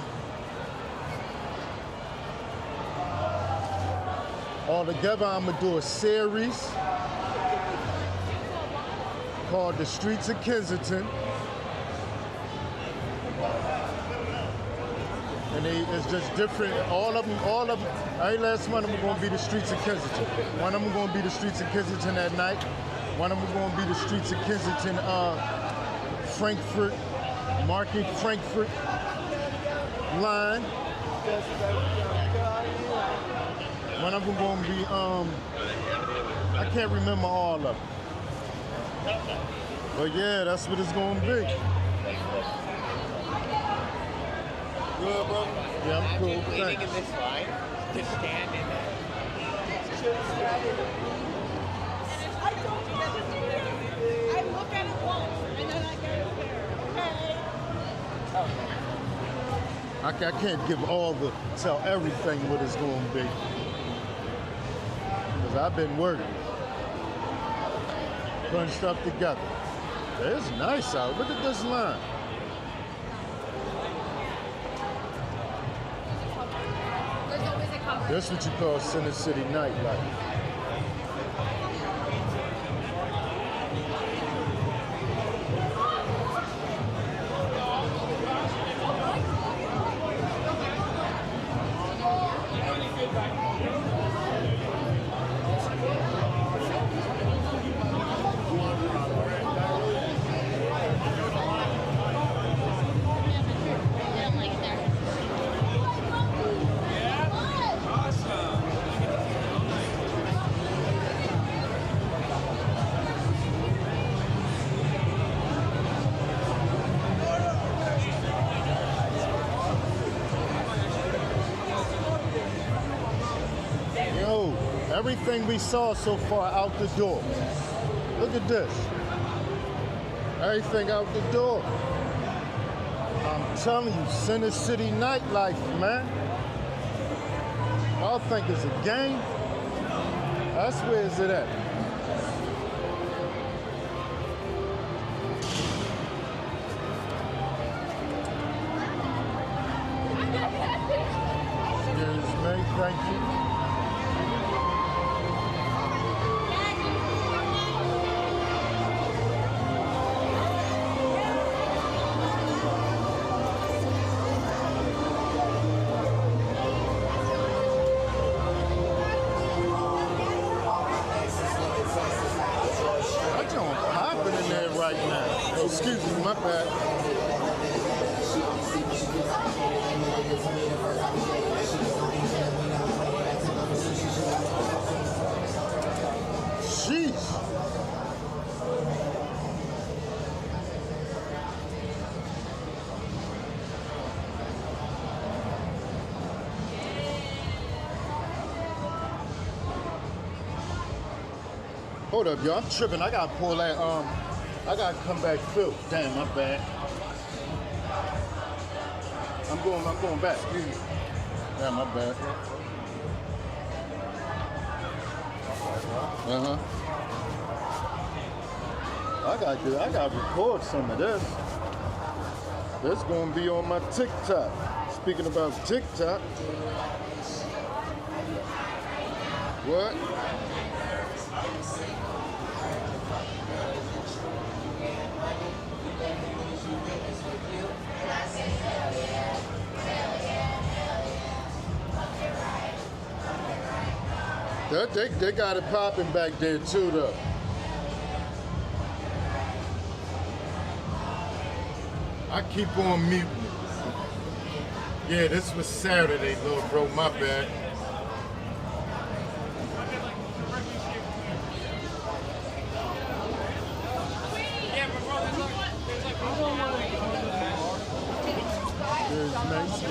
Altogether, I'm gonna do a series called The Streets of Kensington. And it's just different. All of them, every last one of them gonna be the streets of Kensington. One of them gonna be the streets of Kensington at night. One of them gonna be the streets of Kensington, Frankfurt, Market Frankfurt line. One of them gonna be, I can't remember all of them. But yeah, that's what it's gonna be. Good, bro. Yeah, I'm cool. Thanks. In this line, just stand in there. I told you that I look at it once and then I go there. Okay. I can't give tell everything what it's gonna be. Because I've been working, putting stuff together. It's nice out. Look at this line. That's what you call Center City nightlife. Everything we saw so far out the door. Look at this. Everything out the door. I'm telling you, Center City nightlife, man. Y'all think it's a game? That's where is it at? Excuse me, thank you. Excuse me, my bad. Sheesh. Hold up, y'all. I'm tripping. I gotta pull that I gotta come back through. Damn, my bad. I'm going back. Excuse me. Damn, my bad. I gotta record some of this. This gonna be on my TikTok. Speaking about TikTok. What? They got it popping back there too, though. I keep on muting it. Yeah, this was Saturday, little bro. My bad. There's Mace.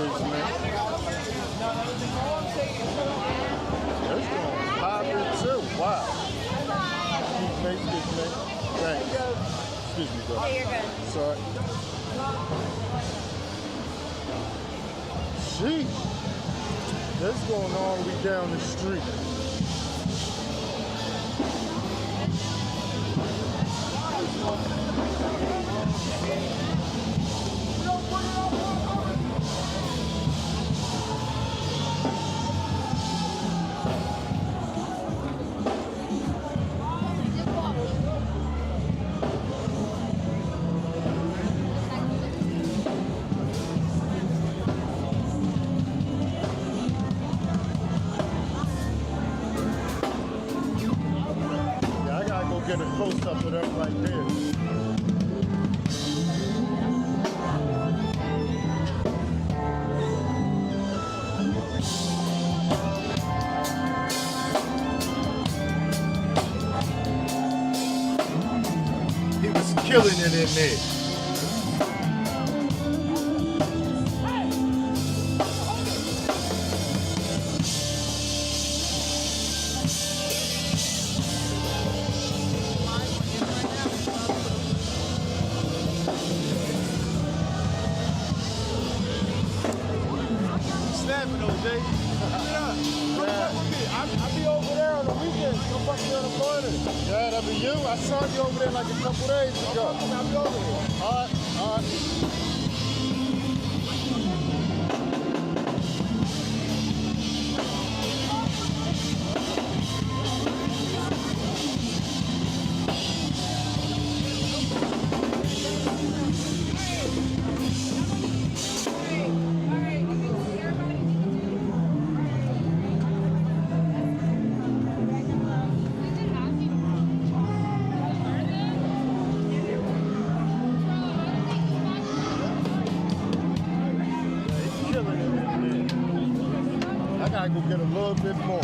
That's going to pop it too. Wow. Mace. Thanks. Excuse me, bro. Hey, you're good. Sorry. Jeez. That's going all the way down the street. Get a close up of them right there. He was killing it in there. Snapping, OJ. Keep it up. Come fuck with me. I be over there on the weekends. Come fuck me on the morning. Yeah, that be you. I saw you over there like a couple days ago. I be over there. All right. I gotta go get a little bit more.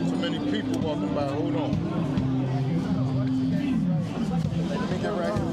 So many people walking by. Hold on. Let me get right here.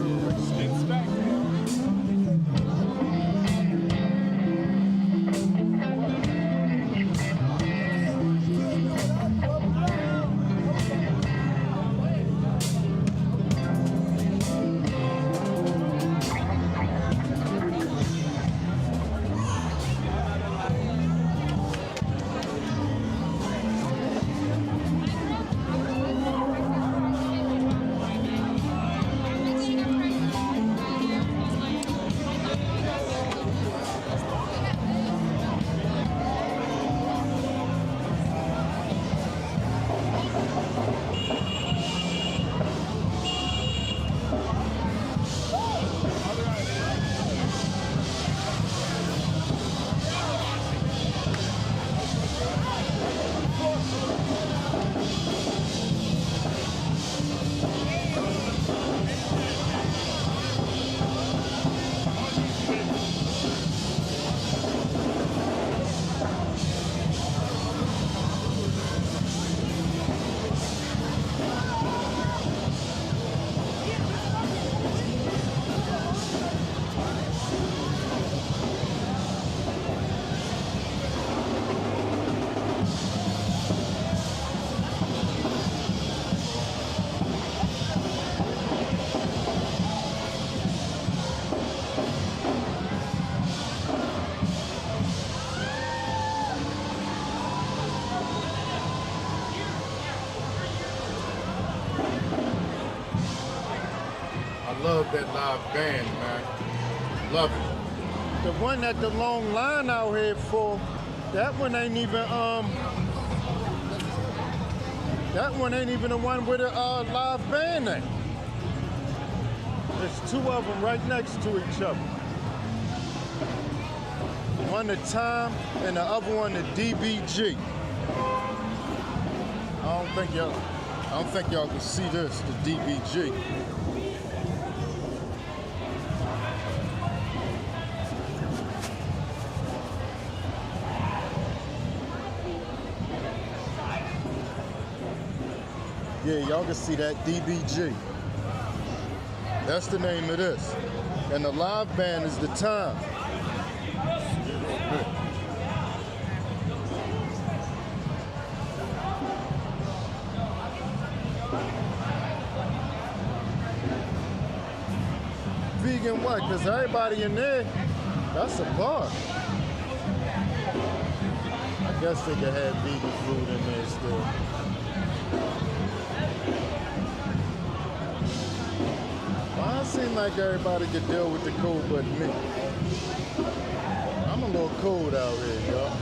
I love that live band, man. Love it. The one that the long line out here for, that one ain't even the one with a live band in. There's two of them right next to each other. One the Time and the other one the DBG. I don't think y'all can see this, the DBG. Yeah, y'all can see that DBG. That's the name of this. And the live band is the Time. Vegan what? Because everybody in there, that's a bar. I guess they could have vegan food in there still. Well, it seems like everybody could deal with the cold but me. I'm a little cold out here, y'all.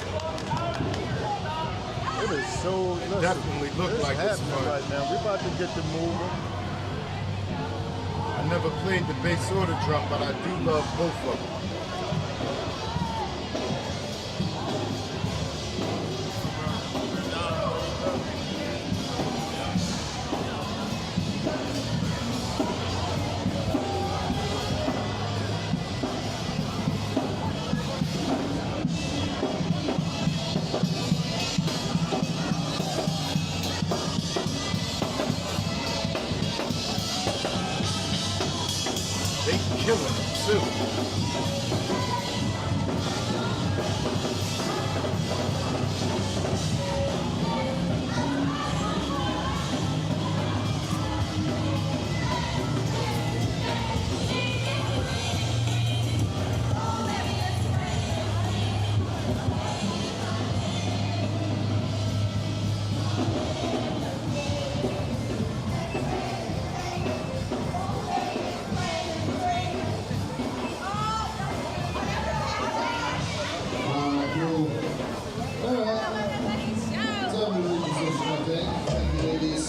It is so, listen, Definitely look like it's fun. right now. We're about to get to moving. I never played the bass or the drum, but I do love both of them. They killing them too.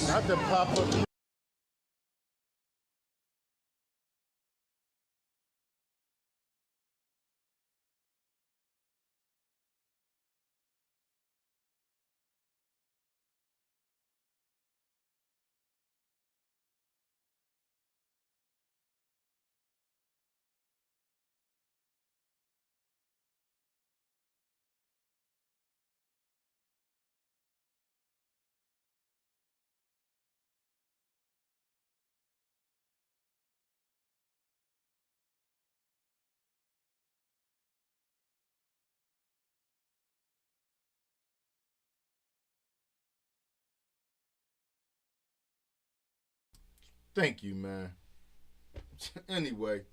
Not the pop-up. Thank you, man. Anyway,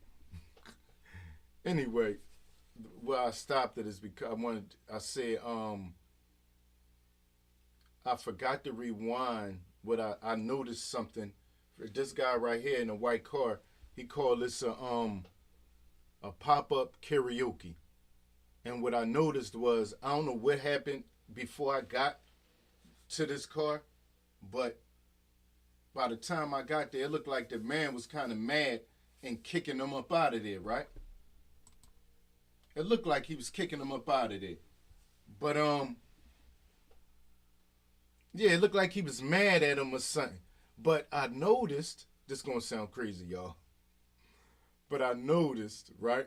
where I stopped it is because I said, I forgot to rewind what I noticed something. This guy right here in a white car, he called this a pop-up karaoke. And what I noticed was, I don't know what happened before I got to this car, but by the time I got there, it looked like the man was kind of mad and kicking them up out of there, right? It looked like he was kicking them up out of there. But, yeah, it looked like he was mad at him or something. But I noticed, this is going to sound crazy, y'all. But I noticed, right?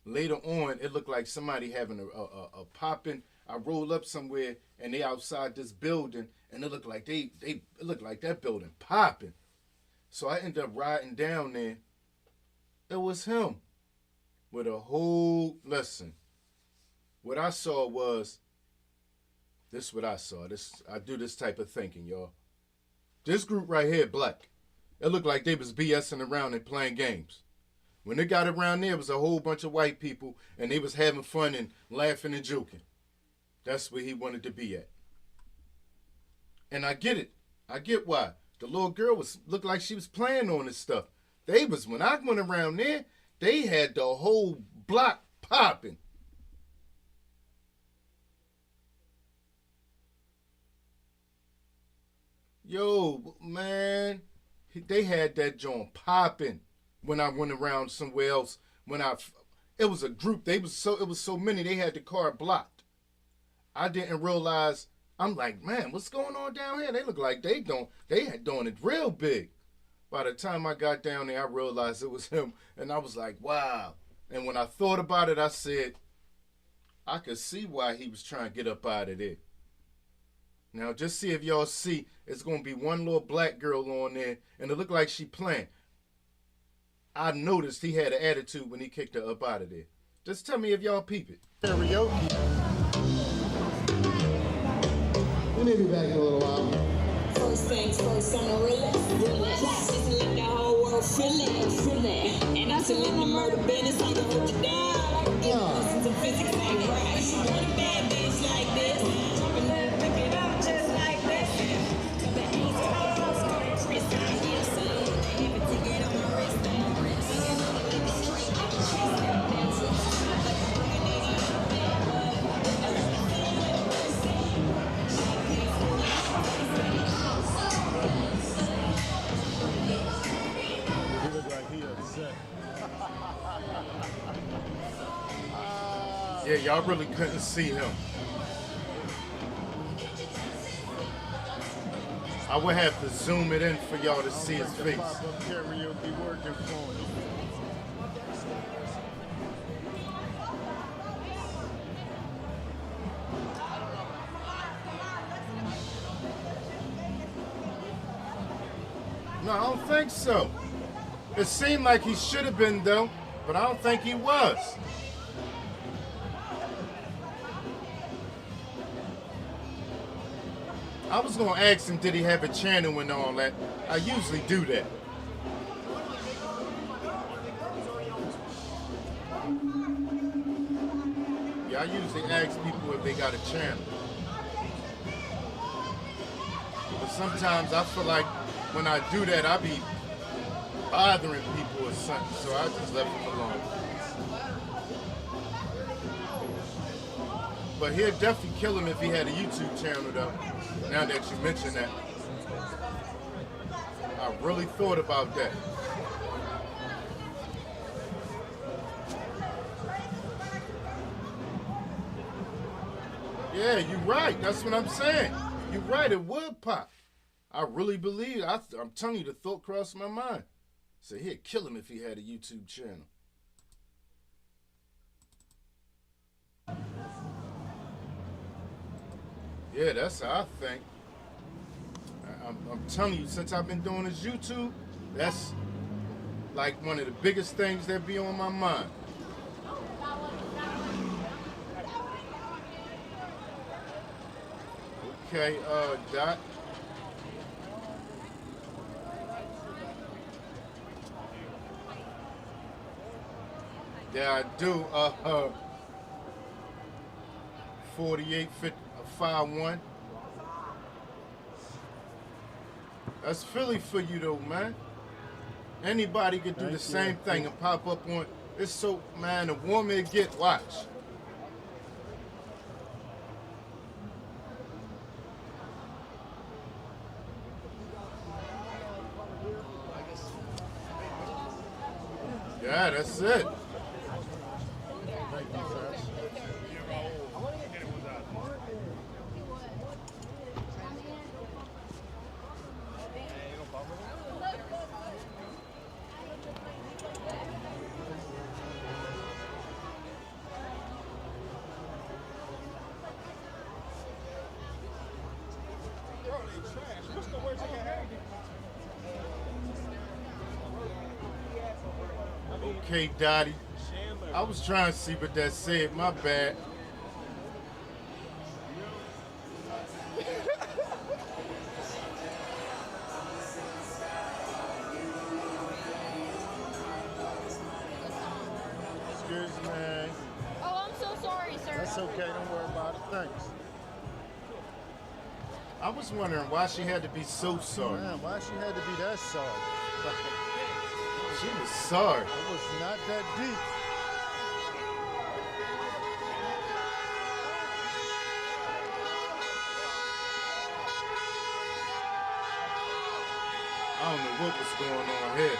Later on, it looked like somebody having a popping. I rolled up somewhere and they outside this building, and it looked like it looked like that building popping. So I ended up riding down there. It was him with a whole, listen, what I saw was, this is what I saw. I do this type of thinking, y'all. This group right here, black, it looked like they was BSing around and playing games. When they got around there, it was a whole bunch of white people, and they was having fun and laughing and joking. That's where he wanted to be at. And I get it. I get why. The little girl looked like she was playing on this stuff. When I went around there, they had the whole block popping. Yo, man, they had that joint popping when I went around somewhere else. It was a group. It was so many. They had the car blocked. I didn't realize. I'm like, man, what's going on down here? They look like they had doing it real big. By the time I got down there, I realized it was him, and I was like, wow. And when I thought about it, I said, I could see why he was trying to get up out of there. Now, just see if y'all see, it's going to be one little black girl on there, and it looked like she playing. I noticed he had an attitude when he kicked her up out of there. Just tell me if y'all peep it. Karaoke. We may be back in a little while. First things first, I'm a relax. Just let the whole world feel it. And I'm still in the murder business, I can hold you down. Listen to physics ain't right. She want a bad bitch like this. Jumping and pick it up just like this. Coming easy, close, Chris, I'm here, son. Have a ticket on my wrist, He looked like he upset. Yeah, y'all really couldn't see him. I would have to zoom it in for y'all to see his face. Pop-up karaoke working for him. No, I don't think so. It seemed like he should have been, though, but I don't think he was. I was going to ask him, did he have a channel and all that? I usually do that. Yeah, I usually ask people if they got a channel. But sometimes I feel like when I do that, I be bothering people or something, so I just left him alone. But he'd definitely kill him if he had a YouTube channel, though. Now that you mention that, I really thought about that. Yeah, you're right. That's what I'm saying. You're right. It would pop. I really believe. I'm telling you, the thought crossed my mind. So he'd kill him if he had a YouTube channel. Yeah, that's how I think. I'm telling you, since I've been doing this YouTube, that's like one of the biggest things that be on my mind. Okay, Dot. Yeah, I do. 48-51. That's Philly for you though, man. Anybody could do the same thing and pop up on. It's so, man, the warmer it get, watch. Yeah, that's it. Thank you, sir. Okay, Dottie. I was trying to see what that said. My bad. Excuse me. Oh, I'm so sorry, sir. That's okay. Don't worry about it. Thanks. I was wondering why she had to be so sorry. Man, why she had to be that sorry? She was sorry. It was not that deep. don't know what was going on here.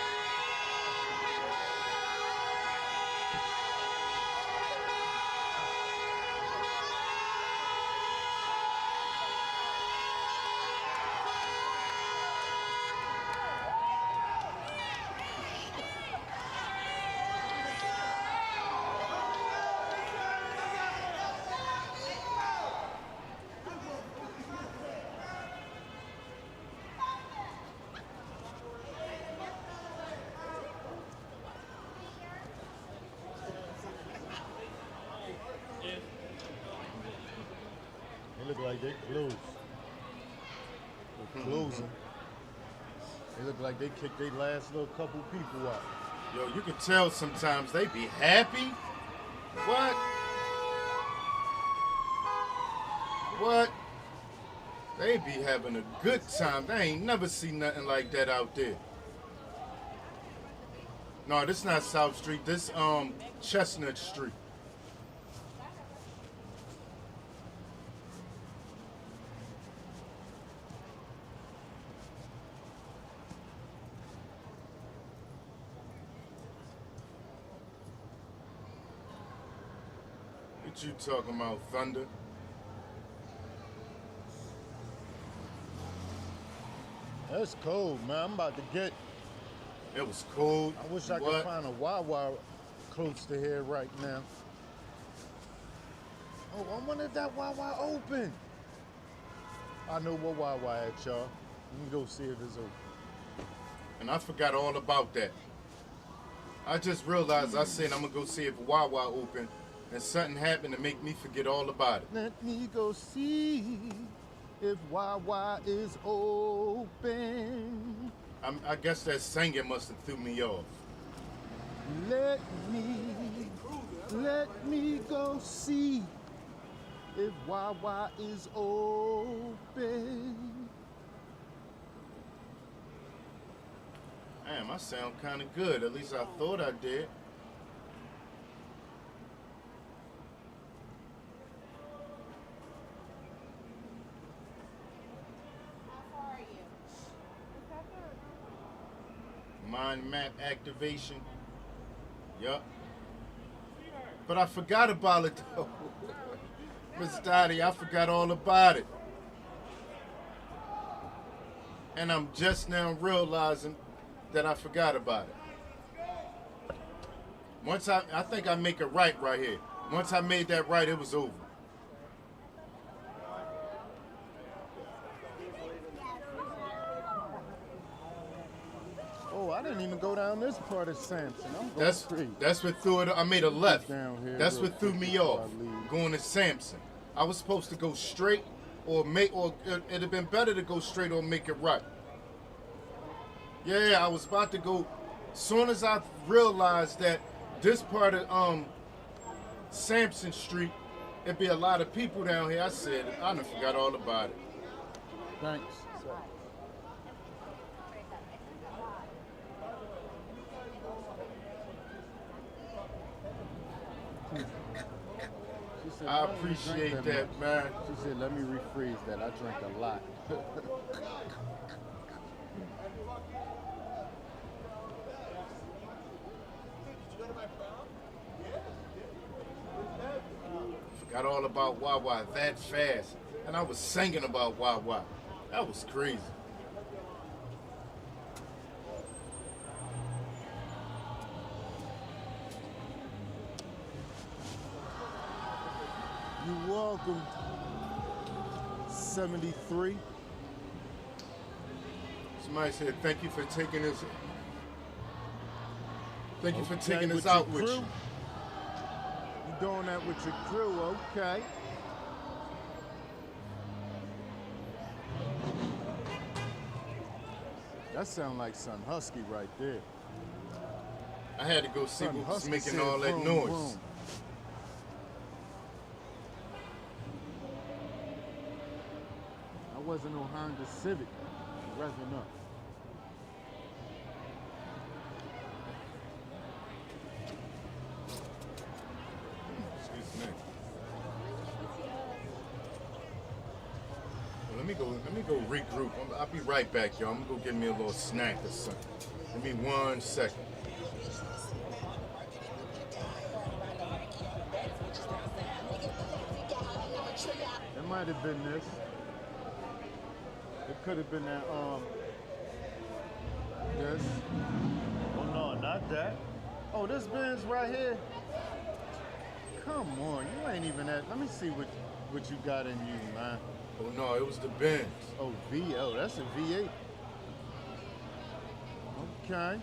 They look like they closed. They're closing. They look like they kicked their last little couple people out. Yo, you can tell sometimes they be happy. What? What? They be having a good time. They ain't never seen nothing like that out there. No, this not South Street. This Chestnut Street. What you talking about, Thunder? That's cold, man. I'm about to get. It was cold. I wish I could find a Wawa close to here right now. Oh, I wonder if that Wawa open. I know what Wawa at, y'all. Let me go see if it's open. And I forgot all about that. I just realized I said I'm gonna go see if Wawa open, and something happened to make me forget all about it. Let me go see if Wawa is open. I guess that singing must have threw me off. Let me go see if Wawa is open. Damn, I sound kind of good. At least I thought I did. Mind map activation. Yup. But I forgot about it though. Miss Dottie, I forgot all about it. And I'm just now realizing that I forgot about it. Once I think I make it right here. Once I made that right, it was over. Oh, I didn't even go down this part of Sampson. I'm going straight. That's what threw it. I made a left. Down here That's real what threw quick me before off. I leave. Going to Sampson. I was supposed to go straight or it'd have been better to go straight or make it right. Yeah, I was about to go. Soon as I realized that this part of Sampson Street, it'd be a lot of people down here, I said, I done forgot all about it. Thanks. Said, I appreciate that, man. She said, let me rephrase that. I drink a lot. Forgot all about Wawa that fast. And I was singing about Wawa. That was crazy. You're welcome. 73. Somebody said, thank you for taking us. Thank you for Okay, taking us with out your with crew? you. You doing that with your crew, okay. That sound like Son Husky right there. I had to go see Son what was Husky making said, all that "Vroom, noise. vroom." I wasn't no Honda Civic revving up. Excuse me. Well, let Let me go regroup. I'll be right back, y'all. I'm gonna go get me a little snack or something. Give me 1 second. It might have been this. It could have been that, this. Oh no, not that. Oh, this Benz right here. Come on, you ain't even at. Let me see what you got in you, man. Oh no, it was the Benz. Oh, V. Oh, that's a V8. Okay.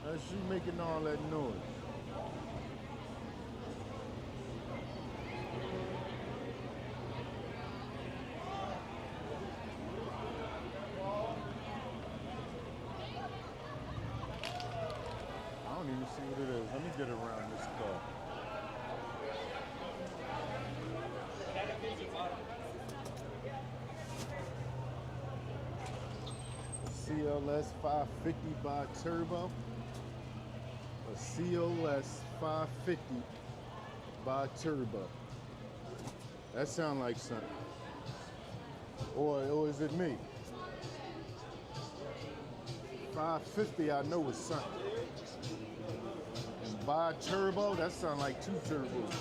That's you making all that noise. I don't even see what it is. Let me get around this car. CLS 550 by turbo. A CLS 550 by turbo. That sound like something. Or is it me? 550 I know is something. And by turbo, that sound like 2 turbos.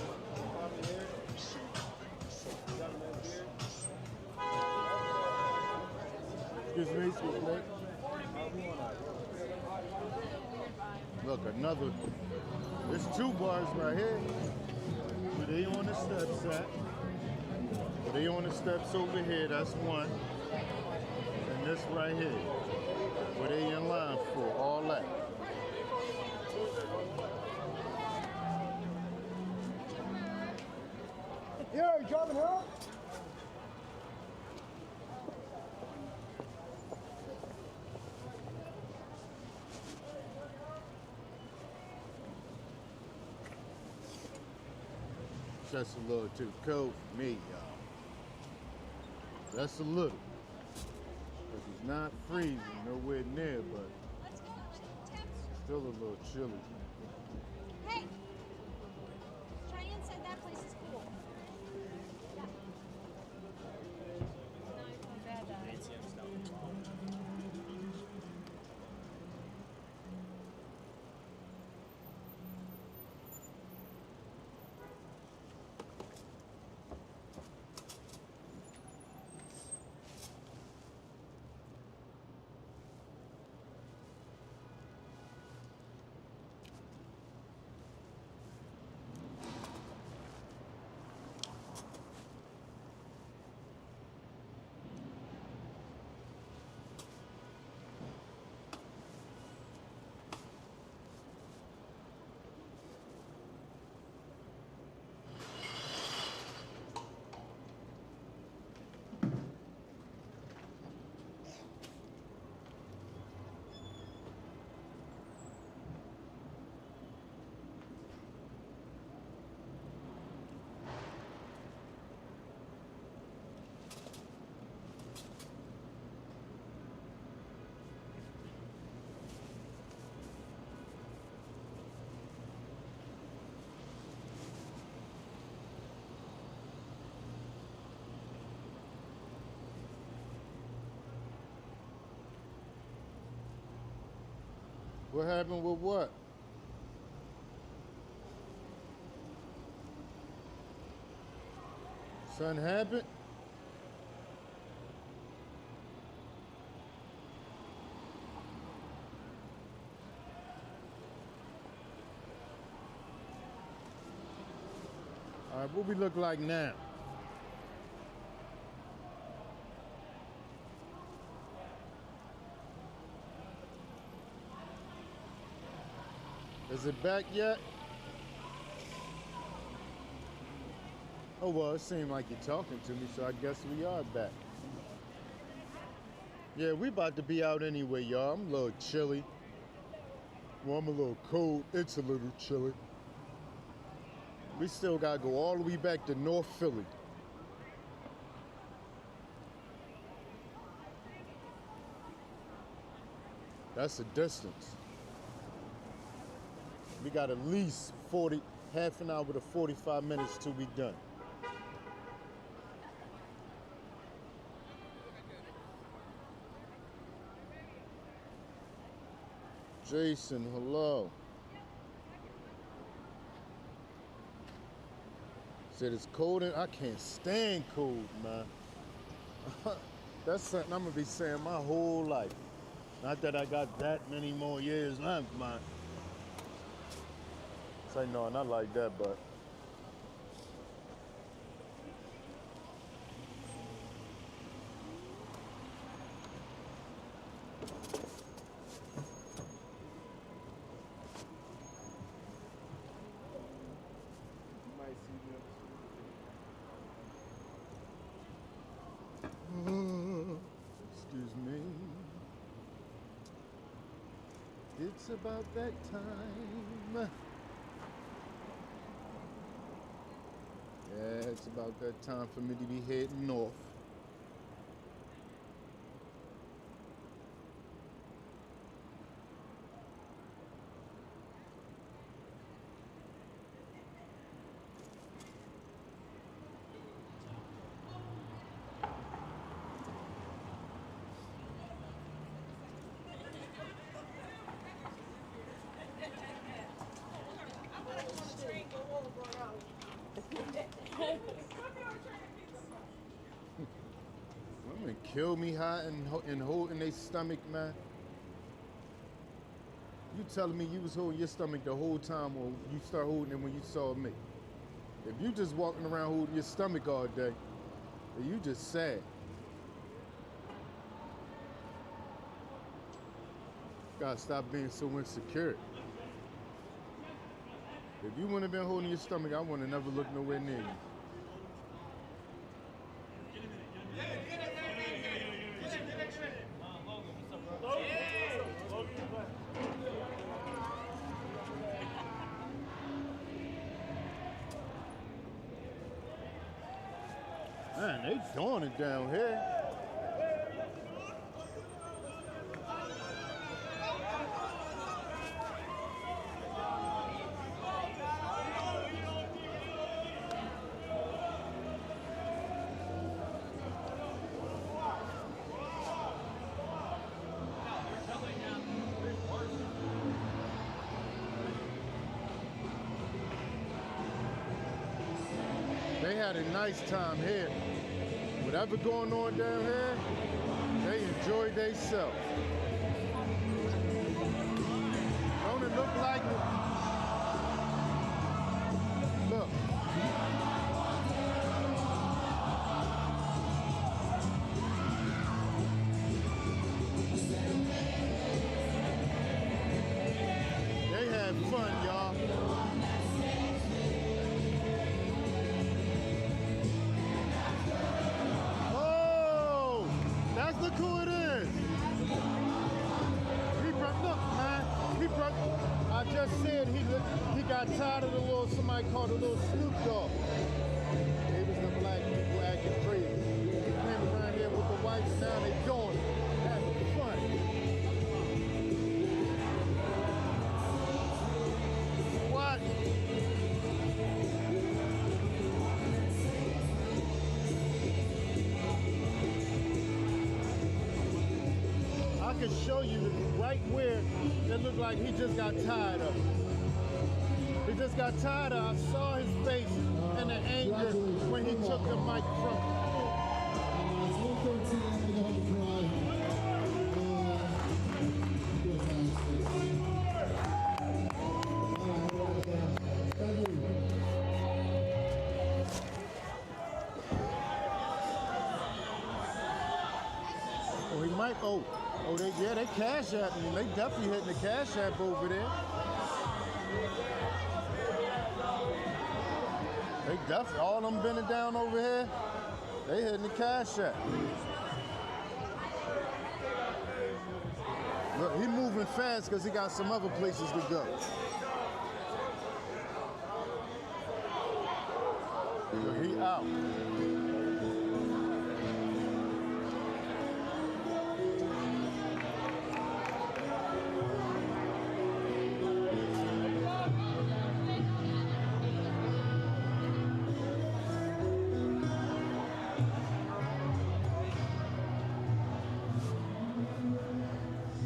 Excuse me, look, another. There's 2 bars right here. Where they on the steps at. Where they on the steps over here, that's 1. And this right here. Where they in line for, all that. Yeah, you driving her? Just a little too cold for me, y'all. Just a little. Because it's not freezing, nowhere near, but still a little chilly. Hey! Try inside, that place is cool. Yeah. No, it's not bad, What happened with what? Something happened? All right, what we look like now? Is it back yet? Oh, well, it seemed like you're talking to me, so I guess we are back. Yeah, we about to be out anyway, y'all. I'm a little chilly. Well, I'm a little cold. It's a little chilly. We still got to go all the way back to North Philly. That's a distance. We got at least half an hour to 45 minutes till we done. Jason, hello. Said it's cold and I can't stand cold, man. That's something I'm gonna be saying my whole life. Not that I got that many more years left, man. Say no, not like that, but. Excuse me. It's about that time. Yeah, it's about that time for me to be heading north. Women kill me hot and holding their stomach, man. You telling me you was holding your stomach the whole time, or you start holding it when you saw me? If you just walking around holding your stomach all day, then you just sad. Gotta stop being so insecure. If you wouldn't have been holding your stomach, I wouldn't have never looked nowhere near you. Man, they doing it down here. They had a nice time here. Whatever going on down here, they enjoyed themselves. Don't it look like it? Look. They had fun, y'all. Look who it is. I just said he got tired of the little, somebody called a little Snoop Dogg. They was the black people acting crazy. They came around here with the whites, now they doing it. Having fun. What? I can show you right where it looked like he just got tired of it. He just got tired of it. I saw his face and the anger when he took the mic from him. Oh, he might, they cash apping him. They definitely hitting the cash app over there. They definitely, all them bending down over here, they hitting the cash app. Look, he moving fast because he got some other places to go. Look, he out.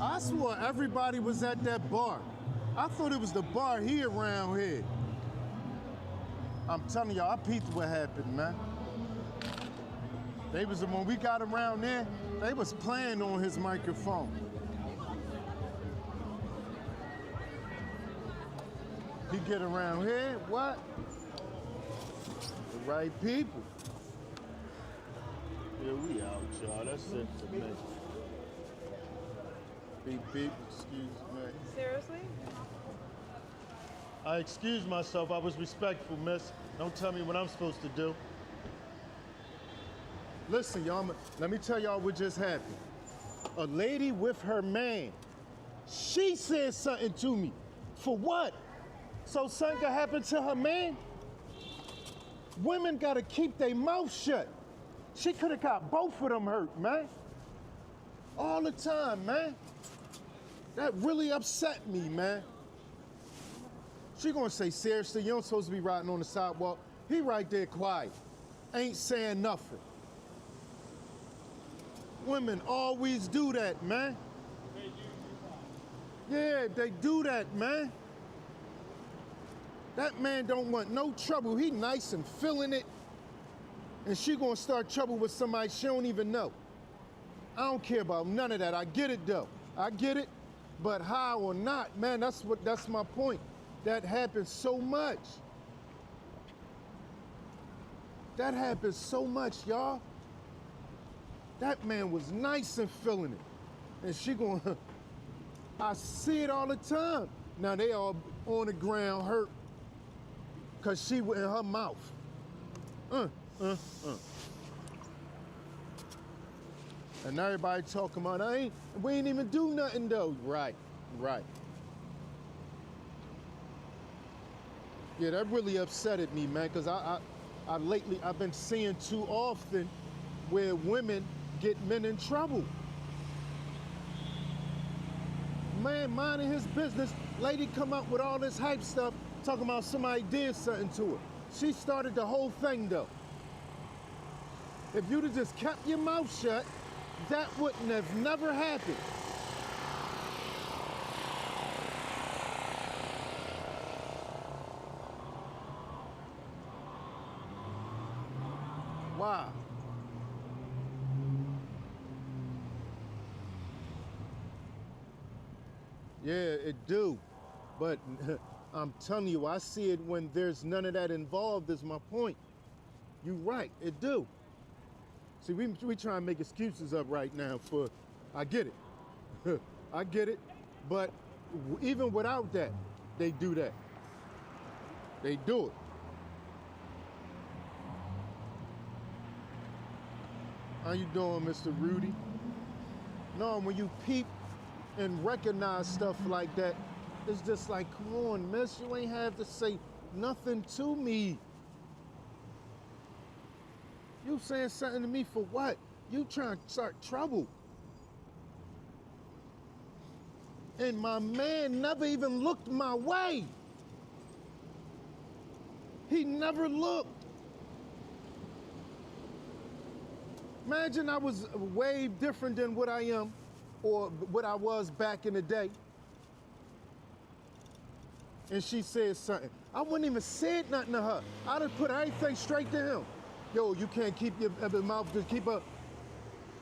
I swore everybody was at that bar. I thought it was the bar here around here. I'm telling y'all, I peeped what happened, man. They was, when we got around there, they was playing on his microphone. He get around here, what? The right people. Here we out, y'all. That's it for me. Beep, beep, excuse me. Seriously? I excused myself. I was respectful, miss. Don't tell me what I'm supposed to do. Listen, y'all, let me tell y'all what just happened. A lady with her man, she said something to me. For what? So something could happen to her man? Women gotta keep their mouth shut. She could have got both of them hurt, man. All the time, man. That really upset me, man. She gonna say, seriously, you don't supposed to be riding on the sidewalk. He right there quiet, ain't saying nothing. Women always do that, man. Yeah, they do that, man. That man don't want no trouble. He nice and feeling it. And she gonna start trouble with somebody she don't even know. I don't care about none of that. I get it though. I get it. But how or not, man, that's my point. That happens so much. That happens so much, y'all. That man was nice and feeling it. And she gonna, I see it all the time. Now they all on the ground hurt because she was in her mouth. And everybody talking about, we ain't even do nothing though. Right. Yeah, that really upsetted me, man, because I've been seeing too often where women get men in trouble. Man minding his business, lady come up with all this hype stuff, talking about somebody did something to her. She started the whole thing though. If you'd have just kept your mouth shut, that wouldn't have never happened. Wow. Yeah, it do. But I'm telling you, I see it when there's none of that involved is my point. You right, it do. See, we try and make excuses up right now for, I get it. I get it. But even without that, they do that. They do it. How you doing, Mr. Rudy? No, when you peep and recognize stuff like that, it's just like, come on, miss, you ain't have to say nothing to me. You saying something to me for what? You trying to start trouble. And my man never even looked my way. He never looked. Imagine I was way different than what I am or what I was back in the day. And she said something. I wouldn't even said nothing to her. I'd have put everything straight to him. Yo, you can't keep your mouth, just keep up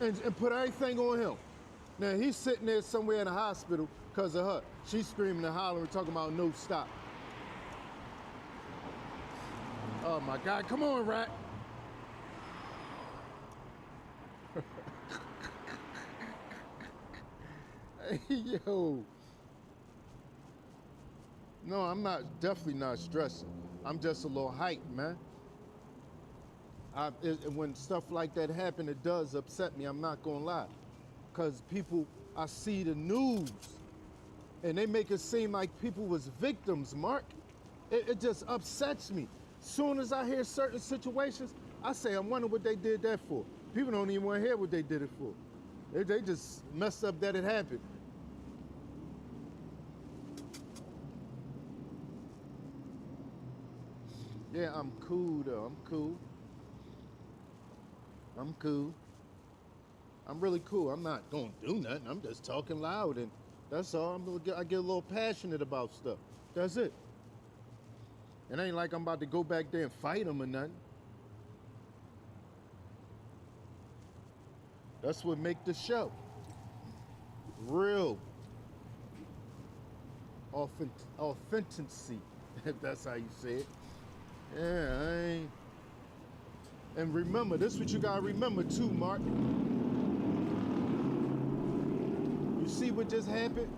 and put everything on him. Now he's sitting there somewhere in the hospital because of her. She's screaming and hollering, talking about no stop. Oh my God, come on, Rat. Hey, yo. No, I'm definitely not stressing. I'm just a little hyped, man. When stuff like that happen, it does upset me, I'm not gonna lie. Because people, I see the news, and they make it seem like people was victims, Mark. It just upsets me. Soon as I hear certain situations, I say, I wonder what they did that for. People don't even want to hear what they did it for. They just messed up that it happened. Yeah, I'm cool though, I'm cool. I'm cool. I'm really cool. I'm not gonna do nothing. I'm just talking loud and That's all. I get a little passionate about stuff. That's it. It ain't like I'm about to go back there and fight them or nothing. That's what make the show real. Authenticity, if that's how you say it. Yeah, I ain't. And remember, this is what you gotta remember too, Mark. You see what just happened?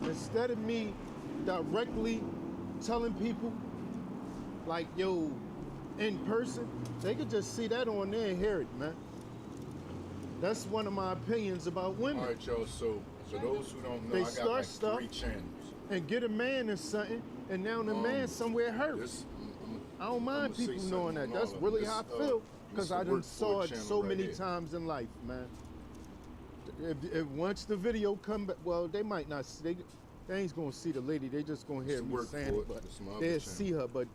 Instead of me directly telling people, like, yo, in person, they could just see that on there and hear it, man. That's one of my opinions about women. All right, y'all. So for those who don't know, They I got start like stuff 3 channels. and get a man in something, and now the man somewhere hurt. I don't mind people knowing that. That's really how I feel, because I done saw it so many times in life, man. If once the video come back, well, they might not see. They ain't gonna see the lady. They just gonna hear me saying it, but they'll see her. But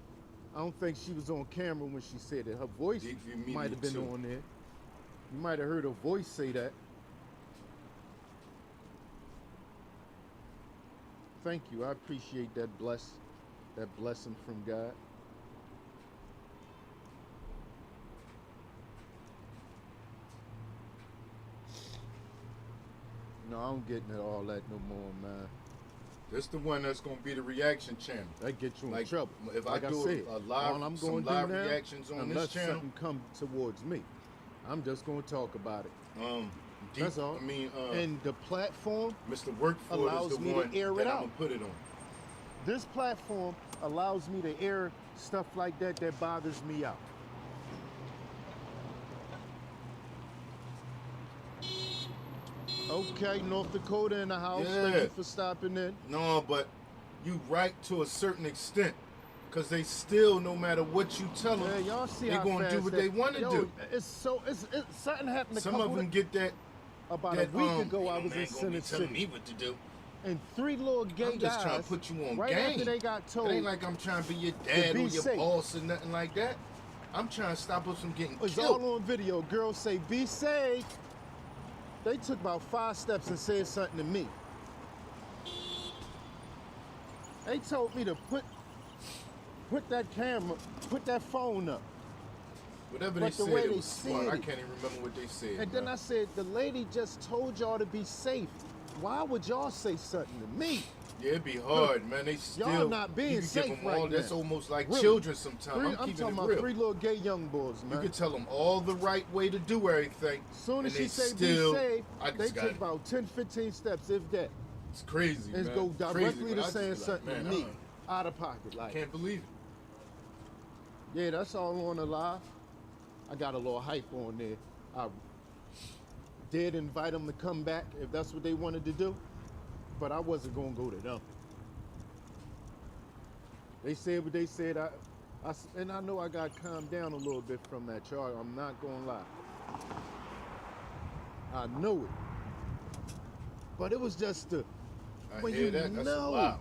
I don't think she was on camera when she said it. Her voice might have been on there. You might have heard her voice say that. Thank you. I appreciate that blessing from God. No, I don't get into all that no more, man. This the one that's gonna be the reaction channel. That gets you in like, trouble. If like I do said, a live, all I'm some going live do now, reactions on unless this channel, something come towards me, I'm just gonna talk about it. That's all. I mean, and the platform Mr. Workford allows is the me one to air that it I'm out. gonna put it on. This platform allows me to air stuff like that bothers me out. Okay, North Dakota in the house. Yeah. Thank you for stopping in. No, but you right to a certain extent, because they still, no matter what you tell them, yeah, y'all see they're how gonna do fast what that, they want to do. It's something happened. Some of them get that. About that, a week ago, I was man in gonna be Center telling City. me what to do. And 3 little gay I'm just guys, trying to put you on right game. after they got told, it ain't like I'm trying to be your dad be or your safe. boss or nothing like that. I'm trying to stop us from getting it's killed. all on video. Girls say, "Be safe." They took about 5 steps and said something to me. They told me to put that camera, put that phone up. Whatever But they the said, way it they was smart. said I it. can't even remember what they said. And then I said, the lady just told y'all to be safe. Why would y'all say something to me? Yeah, it'd be hard, man. They still, y'all not being you can safe give them right all, now. That's almost like Really. children sometimes. I'm keeping talking it about real. 3 little gay young boys, man. You can tell them all the right way to do everything. As soon as and she they say still, be safe, I they just take got about 10, 15 steps, if that. It's crazy, And man. go directly crazy, to but I saying just be like, something to man, me, out of pocket. Like, can't believe it. yeah, that's all on the live. I got a little hype on there. I did invite them to come back if that's what they wanted to do, but I wasn't gonna go to them. They said what they said. And I know I got calmed down a little bit from that charge. I'm not gonna lie. I know it. But it was just the I hear that. That's a lot.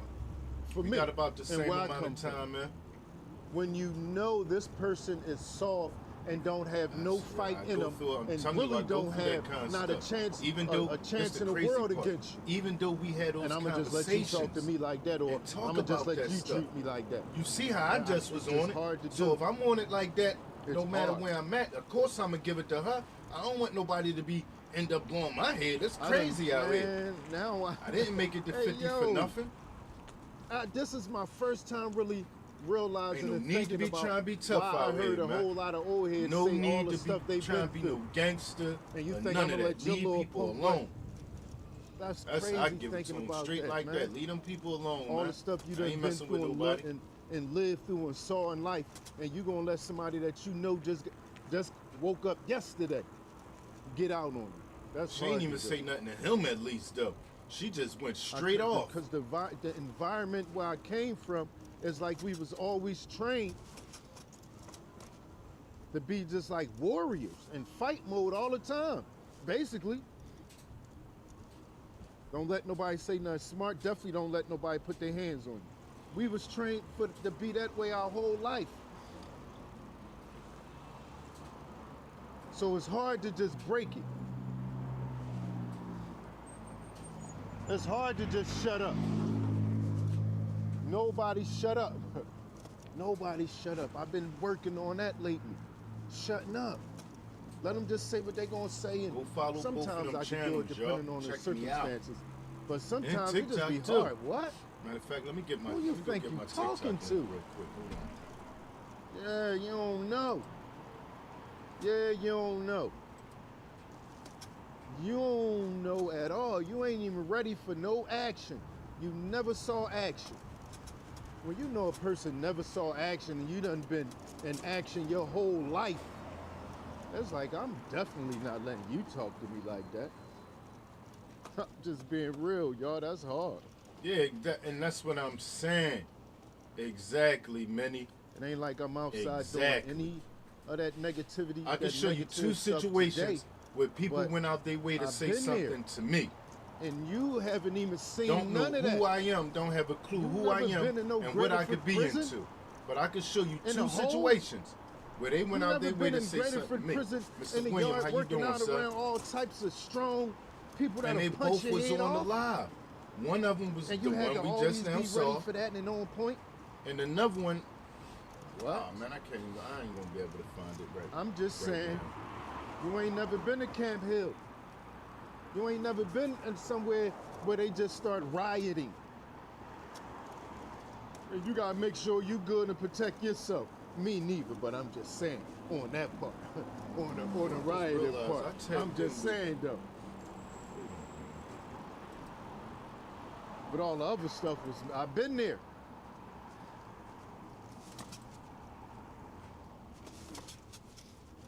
For we me, got about the and same where I amount come of time, from. man. When you know this person is soft and don't have no fight in them, and really don't have not a chance, even though a chance in the crazy world part, against you. Even though we had those and I'm gonna just conversations, let you talk to me like that, or I'm gonna just let you treat me like that. You see how I just was on it. Hard to do. So if I'm on it like that, no It's matter hard. where I'm at, of course I'm gonna give it to her. I don't want nobody to end up blowing my head. That's crazy out here. Now I didn't make it to 50 for nothing. This is my first time really realizing Ain't and no need to thinking be about trying to be tough why out I heard here, a man. whole lot of old heads No say all need the to stuff be they've trying been to be through. no gangster. And you or think none I'm of gonna that. let your Leave little people punk alone. That's I crazy give it to thinking them about straight that, like man. that. Leave them people alone, All man. the stuff you I done ain't been messing with through nobody. and lived through and saw in life, and you gonna let somebody that you know just woke up yesterday get out on you. That's She ain't even say nothing to him at least though. She just went straight off. Because the environment where I came from is like we was always trained to be just like warriors in fight mode all the time, basically. Don't let nobody say nothing smart. Definitely don't let nobody put their hands on you. We was trained to be that way our whole life. So it's hard to just break it. It's hard to just shut up. Nobody shut up. Nobody shut up. I've been working on that lately. Shutting up. Let them just say what they're gonna say, and Go follow both of sometimes them I can do it channels, depending y'all. on the Check me out. circumstances. But sometimes And it just be TikTok, too. hard. What? Matter of fact, let me get my. Who you let me go think get you my TikTok talking in to? real quick. Hold on. Yeah, you don't know. Yeah, you don't know. You don't know at all. You ain't even ready for no action. You never saw action. When you know a person never saw action and you done been in action your whole life, it's like, I'm definitely not letting you talk to me like that. I'm just being real, y'all. That's hard. Yeah, and that's what I'm saying. Exactly, Minnie. It ain't like I'm outside Exactly. doing any of that negativity. I can that show you negative two stuff situations today, where people but went out their way to I've say been something there. to me. And you haven't even seen Don't know none of that. who I am, don't have a clue You who I never am been in no and what I Granaford could be prison? into. But I can show you In a two hole? situations where they You went out never their way been to in say something to Granaford me. prison Mr. in the William, yard how you working doing, out sir? around all types of strong people And that'll they punch both your was head on the off. live. One of them was And the you had to one we always just be now ready saw, for that and on point. and another one. What? Oh man, I ain't gonna be able to find it right. I'm just right saying, now. you ain't never been to Camp Hill. You ain't never been in somewhere where they just start rioting. And you gotta make sure you good and protect yourself. Me neither, but I'm just saying on that part, on the rioting realized I part. tapped I'm just in with- saying though. But all the other stuff was, I've been there.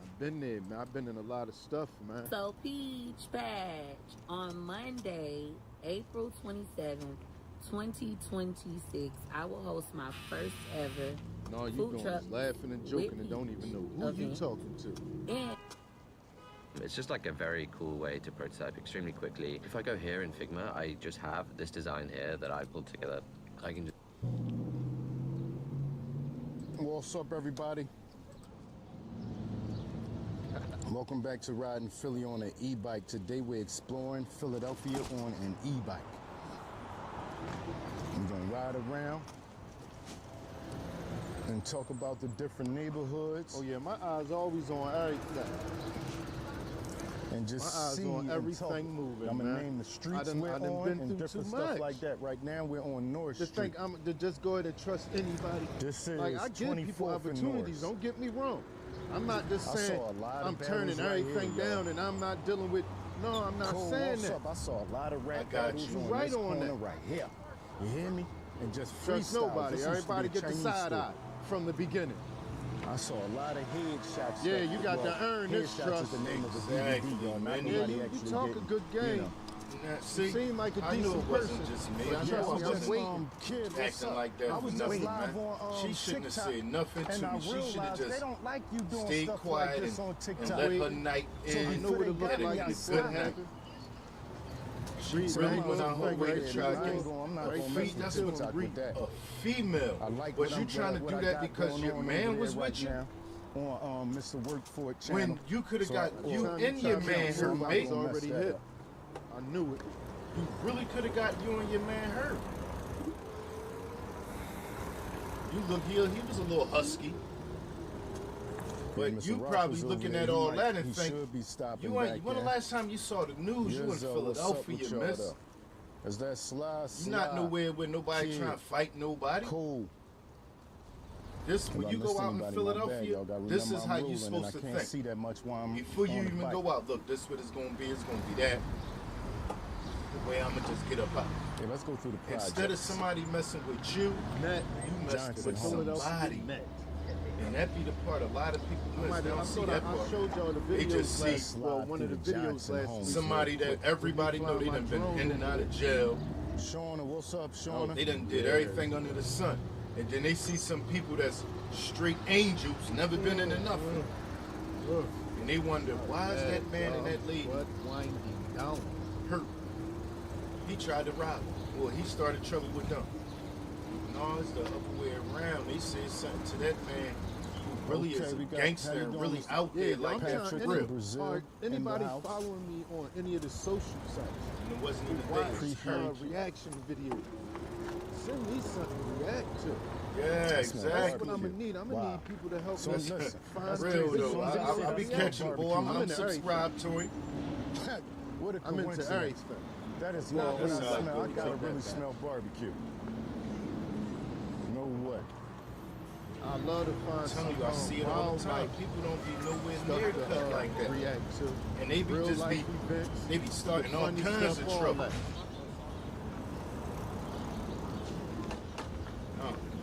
I've been there, man. I've been in a lot of stuff, man. So, Peach Patch, on Monday, April 27th, 2026, I will host my first ever And all you food doing truck is laughing and joking and with don't even know who you event. talking to. And It's just like a very cool way to prototype extremely quickly. If I go here in Figma, I just have this design here that I pulled together. I can just... What's up, everybody? Welcome back to Riding Philly on an e-bike. Today we're exploring Philadelphia on an e-bike. We're gonna ride around and talk about the different neighborhoods. Oh yeah, my eyes always on everything. And just My eyes see on and everything talk. moving, I'm gonna man. name the streets I done we're been on through and different too stuff much. like that. Right now we're on North Just Street. think I'm to just go ahead and trust anybody. This is like I give 24th people and opportunities. North. Don't get me wrong. I'm not just I saying saw a lot of I'm turning battles right everything here, y'all. down and I'm not dealing with. No, I'm not Cole, saying what's that. up? I saw a lot of rap got battles you. on Right this on corner that. right here. You hear me? And just Trust freestyle. nobody. This used to be Everybody the get the Chinese side store. eye from the beginning. I saw a lot of headshots. Yeah, you got to earn this headshots trust. is the name of the Exactly, DVD, y'all. Not man. nobody Yeah, you actually talk getting, a good game. You know. Now, see, You seem like a I knew decent it wasn't person. just me. But I trust know me, I I'm wasn't waiting. Kid, what's acting up? like that I for was nothing, just live man. on She shouldn't have TikTok, said nothing and to I me. She should have realized just they don't like you doing stayed stuff quiet like this on and TikTok. let her night So in. I know what it looked Had a like good before it night. happened. She Read really right went out her right way there, to try man. to I get ain't I'm not a gonna fe- mess with that's TikTok what with that. a female. I like But what you I'm trying to what do I that got because going your on man over was there with right you? now on Mr. Workford channel. When you could have So got I- you or- and your man so I'm hurt, not mate. gonna mess already that hit. up. I knew it. You really could have got you and your man hurt. You look, he was a little husky. But Mr. you Rock probably was over looking there. at He all might- that and he think should be stopping you ain't. back When the there. last time you saw the news, you in What's up with Philadelphia, y'all, miss. though? Is that Sly? You not nowhere where nobody Kid. trying to fight nobody. Cool. This when If you I go miss out in anybody, my bad. Philadelphia, Y'all gotta this remember is I'm how you ruling, supposed and to I can't think. see that much while I'm Before you on the even bike. go out, look, this what it's gonna be. It's gonna be that. The way I'ma just get up out. Yeah, let's go through the project. Instead of somebody messing with you, Net. you messing Johnson with Homes. somebody. Net. And that be the part a lot of people miss. They I don't see thought that I part. showed y'all the They videos just see last. Well, one of the through the videos Johnson last homes. week. somebody that everybody know they done been in and out of jail. Shauna, what's up, Shauna? They done did everything under the sun. And then they see some people that's straight angels, never been into nothing. And they wonder, why is that man and that lady What winding down? hurt? He tried to rob them. Well, he started trouble with them. No, it's the other way around. They said something to that man who really is a we got gangster how you and doing, really Mr. out there Yeah, like I'm that trying, for real. Brazil all right, in the anybody house. following me on any of the social sites? And it wasn't even Watch there. reaction videos. Send me something to react to. Yeah, That's exactly. what I'm gonna need. I'm gonna need people to help So me listen, find Real videos. though. I'll be catching, boy. I'm into subscribed to him. What a I'm into coincidence. everything. That is Yeah, not what I that's not smell. I good. gotta Take really that back. smell barbecue. No way. I love to find I'm telling some you, I see it all the time. wildlife People don't be nowhere stuff near to, cut like that. react to. And they be Real just life be, events, they be starting the all funny kinds stuff, of all trouble. that.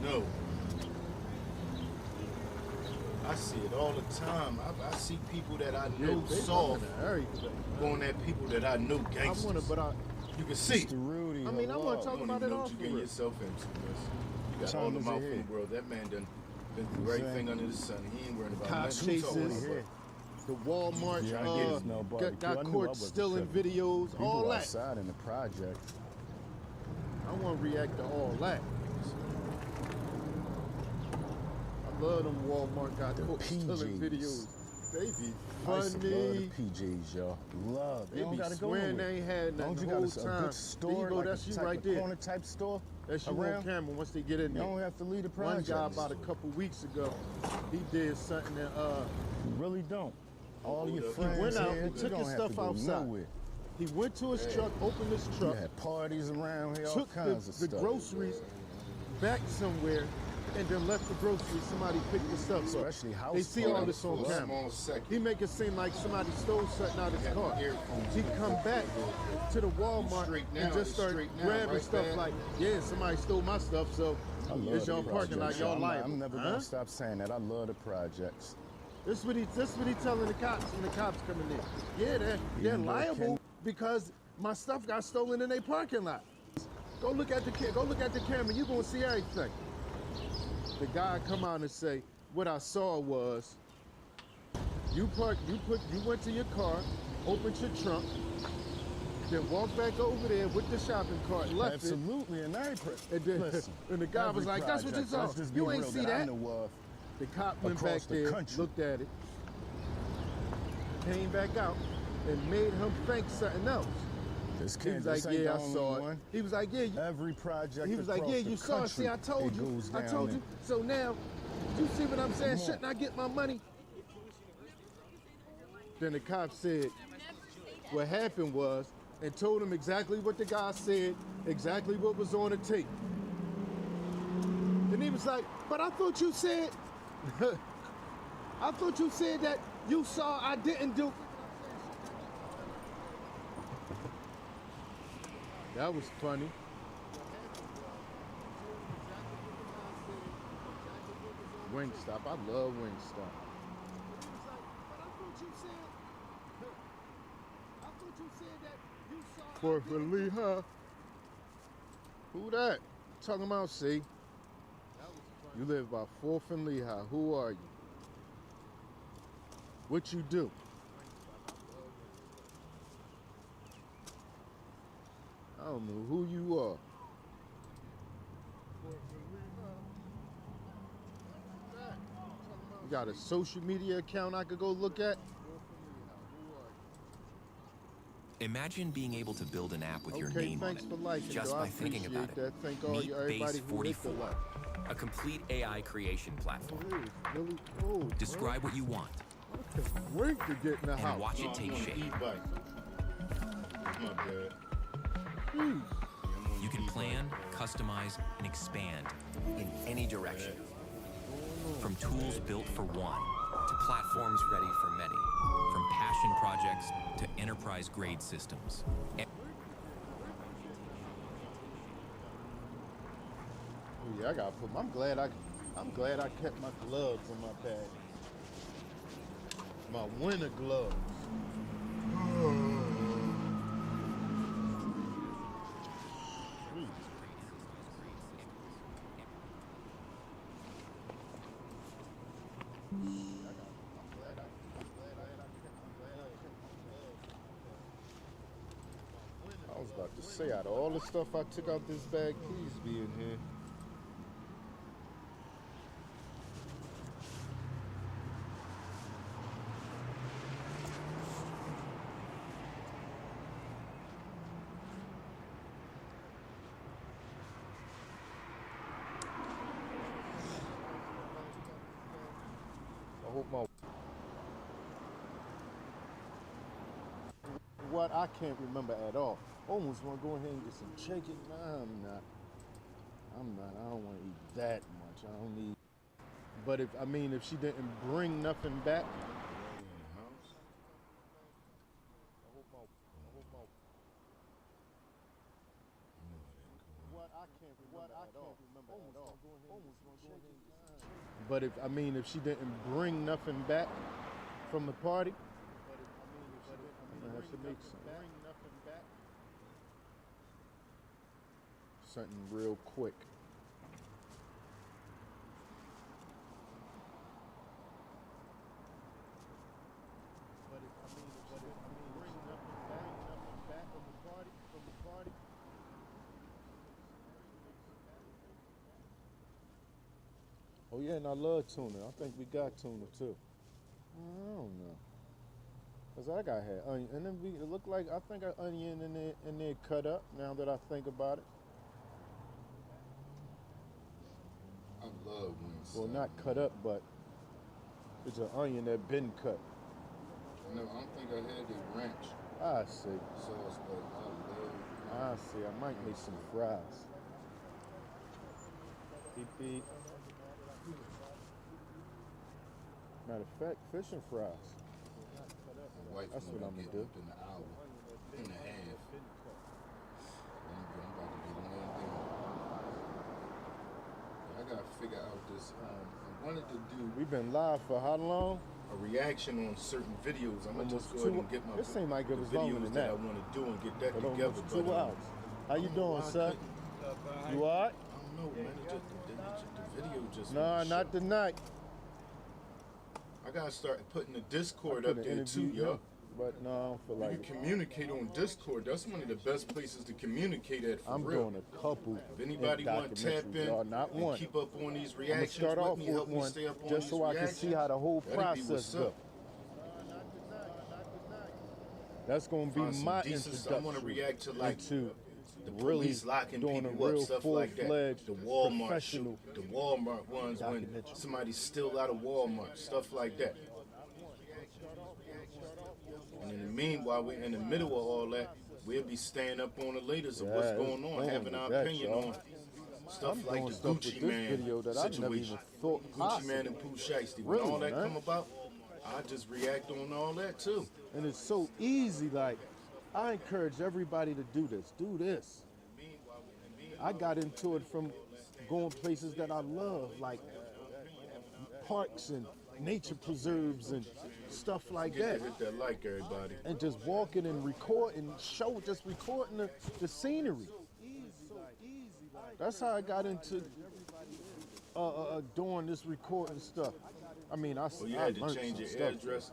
No. I see it all the time. I see people that I know soft going at people that I know gangsters. I wanna, but you can see. Mr. Rudy, I mean, I want to talk don't about even it know all what you for get real. yourself into. You got Time all the is mouth in ahead. the world. That man done been through everything under the sun. He ain't worrying about Cop nothing. You talking chases, about? the Walmart Yeah, I get it. No barbecue. got I knew I caught wasn't stealing tripping. videos, People all that. outside in the project. I want to react to all that. I love them Walmart got The caught stealing PJs. videos. They be I used to love funny. the PJs, y'all. Love. They You don't be gotta go swearing nowhere. they ain't had nothing Don't you the got whole a time. good store, There you go, like that's a you type right of there. corner type store That's you on around? camera once they get in You there. don't have to leave the One project. guy about a couple weeks ago, he did something that You really don't. All your he friends went out here, and you took don't his have stuff to go outside. nowhere. He went to his truck, opened his You truck, had parties around here, all took kinds of the stuff. groceries back somewhere, and then left the groceries. Somebody picked the stuff up. Especially house They see all parties. this on For a camera. small second. He make it seem like somebody stole something out of his car. earphones He in. come back to the Walmart Straight now, and just start straight now, grabbing right stuff there. like, yeah, somebody stole my stuff, so I love it's your the parking lot, projects. y'all liable. I'm never Huh? gonna stop saying that. I love the projects. This is what he telling the cops when the cops coming in. Yeah, they're Even though liable because my stuff got stolen in their parking lot. Go look at the camera. You gonna see everything. The guy come out and say, what I saw was you went to your car, opened your trunk, then walked back over there with the shopping cart, left Absolutely, and every and then listen, and the guy was every like, that's what you project, saw. let's just You be ain't real, see I that. know of. The cop went across back the there, country. looked at it, came back out, and made him think something else. This He was like, ain't yeah, the I only saw it. one. He was like, yeah, Every project. he was like, across yeah, the you saw it. See, I country, told it you. goes I down told there. you. So now, you see what I'm saying? Come on. Shouldn't I get my money? Then the cop said, what happened was, and told him exactly what the guy said, exactly what was on the tape. And he was like, but I thought you said, I thought you said that you saw I didn't do. That was funny. Wingstop, I love Wingstop. Fourth and Lehigh. Who that? Talking about, see? You live by 4th and Lehigh. Who are you? What you do? I don't know who you are. You got a social media account I could go look at? Imagine being able to build an app with your Okay, name on thanks it, for liking, just though. I by thinking about appreciate it. that. Thank all you, everybody Base who hit the 44, like. a complete AI creation platform. Really cool. Describe what you want I can't wait to get in the house. and watch it take shape. My bad. You can plan, customize, and expand in any direction. From tools built for one to platforms ready for many. From passion projects to enterprise-grade systems. Oh, yeah, I gotta put. I'm glad I kept my gloves in my bag. My winter gloves. I was about to say, out of all the stuff I took out this bag, please be in here. hope my what I can't remember at all. Almost want to go ahead and get some chicken. Nah, I'm not. I don't want to eat that much. I don't need. But if she didn't bring nothing back. But if she didn't bring nothing back from the party, I have to make something real quick. Oh yeah, and I love tuna. I think we got tuna too. I don't know. Cause I had onion, and then it looked like I think an onion in there cut up. Now that I think about it. I love wings. Well, not cut up, but it's an onion that been cut. No, I don't think I had the ranch. I see. Sauce, but I love. I see. I might make some fries. Beep beep. Matter of fact, fish and fries. My wife That's what I'm gonna do. In an hour and a half. I'm about to get laying down. I gotta figure out this. I wanted to do. We've been live for how long? A reaction on certain videos. I'm gonna just go ahead and get my. It seemed like it was videos longer than that. I want to do and get that But together. almost 2 hours. How you doing, sir? You all right? I don't know, man. The video just. No, not tonight. I gotta start putting the Discord up there too, yo. But no, I don't feel like you can communicate on Discord. That's one of the best places to communicate at. For I'm real. doing a couple. If anybody want to tap in, not and one. keep up on these reactions, I'm gonna start off me, with help me one, stay up on just these so I can see how the whole that'd be process what's goes. up. That's gonna be Find some my decent introduction. I want to react to like into the really police locking doing people a up, real stuff like that. full-fledged The Walmart professional shoot, the Walmart ones when somebody's still out of Walmart, stuff like that. And in the meanwhile, we're in the middle of all that. We'll be staying up on the latest of what's going on, having our opinion on stuff I'm like doing the stuff with Gucci this Man video that I never even situation. thought Gucci possible. Man and Pooh Shiesty. When Really, all that man? come about, I just react on all that too. And it's so easy. Like, I encourage everybody to do this. Do this. I got into it from going places that I love, like parks and nature preserves and stuff like that. Hit that like everybody. And just walking and recording, just recording the scenery. That's how I got into doing this recording stuff. I mean, I Well, you I had to learned change some your stuff. address.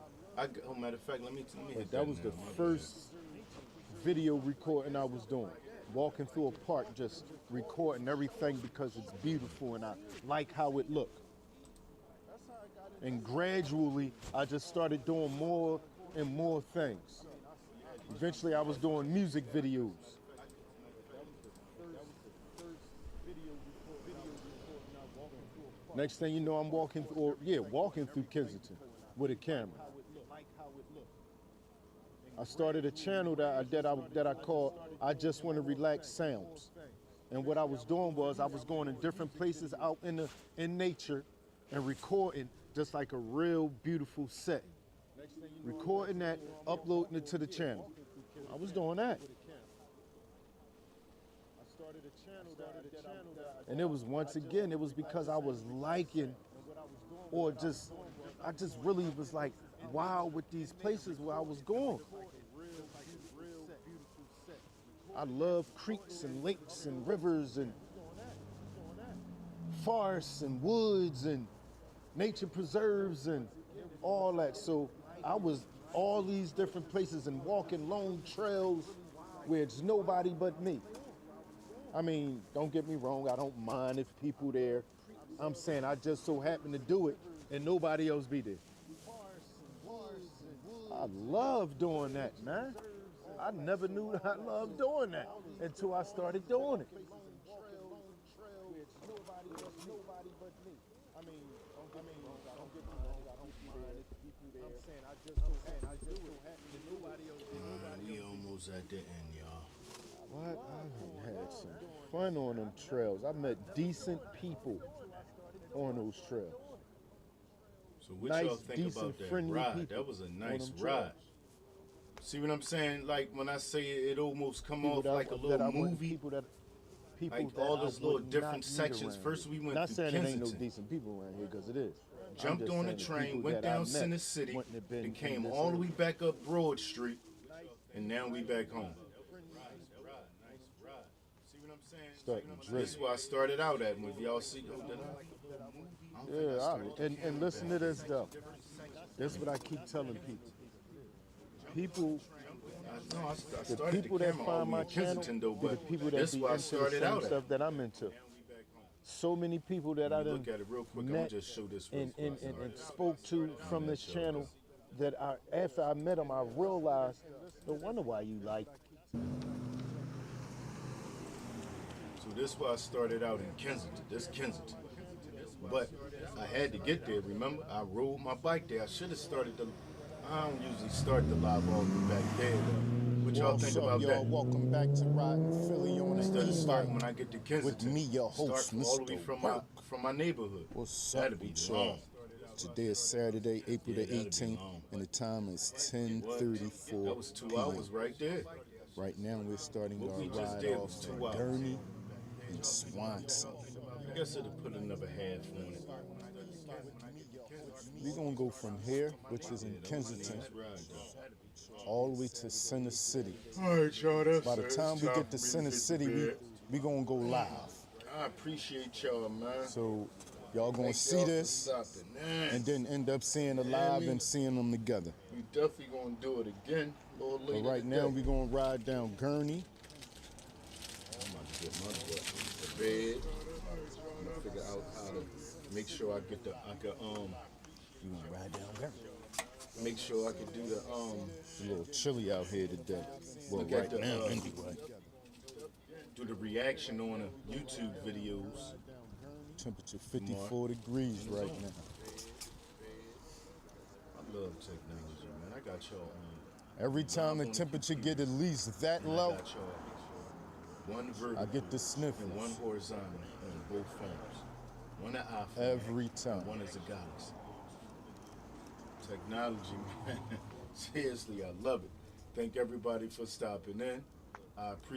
Matter of fact, let me hit That was the first video recording I was doing. Walking through a park, just recording everything because it's beautiful and I like how it looked. And gradually, I just started doing more and more things. Eventually, I was doing music videos. Next thing you know, I'm walking through Kensington with a camera. I started a channel that I called I Just Want to Relax Sounds. And what I was doing was I was going in different places out in nature and recording just like a real beautiful setting. Recording that, uploading it to the channel. I was doing that. And it was it was because I was liking I just really was like wow with these places where I was going. I love creeks and lakes and rivers and forests and woods and nature preserves and all that. So I was all these different places and walking long trails where it's nobody but me. I mean, don't get me wrong, I don't mind if people there. I'm saying I just so happen to do it and nobody else be there. I love doing that, man. I never knew I loved doing that until I started doing it. We almost at the end, y'all. What? I had some fun on them trails. I met decent people on those trails. So what Nice, y'all think decent, about that friendly ride? people That was a on nice them ride. trails. See what I'm saying? Like when I say it almost come People off that- like a that little I wouldn't- movie. People that Like that all I those little would different not meet sections. around First here. we went Not through saying it ain't no Kensington. decent people around here, because it is. I'm Jumped just on the saying train, people went that I down met Center City, wouldn't have been and in came this all the area. way back up Broad Street, and now we back home. See what I'm saying? Starting to This drift. is where I started out at. If y'all see, And listen to this though. This is what I keep telling people. People, I the started people the that camera all find the my way in channel, Kensington, though, be the but people that this be where I into the started same out stuff at. that I'm into. So many people that I Let me done look at it real quick. I'm met gonna just show this real and, quick. and spoke to from this channel that after I met them, I realized, no wonder why you like. So this where I started out in Kensington. This Kensington. But I had to get there, remember? I rode my bike there. I should have started the... I don't usually start the live all the way back there, though. What y'all think about y'all? that? Welcome back to Riding Philly on Instead the of starting when e-bike I get to Kensington. with me, your host, Start all the way Mr. from my neighborhood. What's That'd up be with long. y'all? Today is Saturday, April the that'd be 18th, long. and the time is What? 10:34 That was 2 p.m. hours right there. Right now, we're starting What our we just ride did off was to 2 hours. Gurney and Swanson. I guess it'll put another half on it. We're gonna go from here, which is in Kensington, all the way to Center City. All right, y'all, that's By the it. time It's we time get for to me Center get to City, bed. we gonna go live. I appreciate y'all, man. So y'all gonna Thank see y'all for this, stopping, man. and then end up seeing the You hear live me? and seeing them together. We definitely gonna do it again a little later. But right now, today. we're gonna ride down Gurney. I'm about to get my butt to bed. I'm gonna figure out how to make sure I get You wanna ride down Gurney? make sure I can do the It's a little chilly out here today. Well, look at right the, now, anyway. do the reaction on the YouTube videos. Temperature 54 degrees right now. I love technology, man. I got y'all on. Every time the temperature get at least that low, I got y'all. One vertical I get the sniffles. and one horizontal on both phones. One an iPhone. Every time. And one is a Galaxy. Technology, man. Seriously, I love it. Thank everybody for stopping in. I appreciate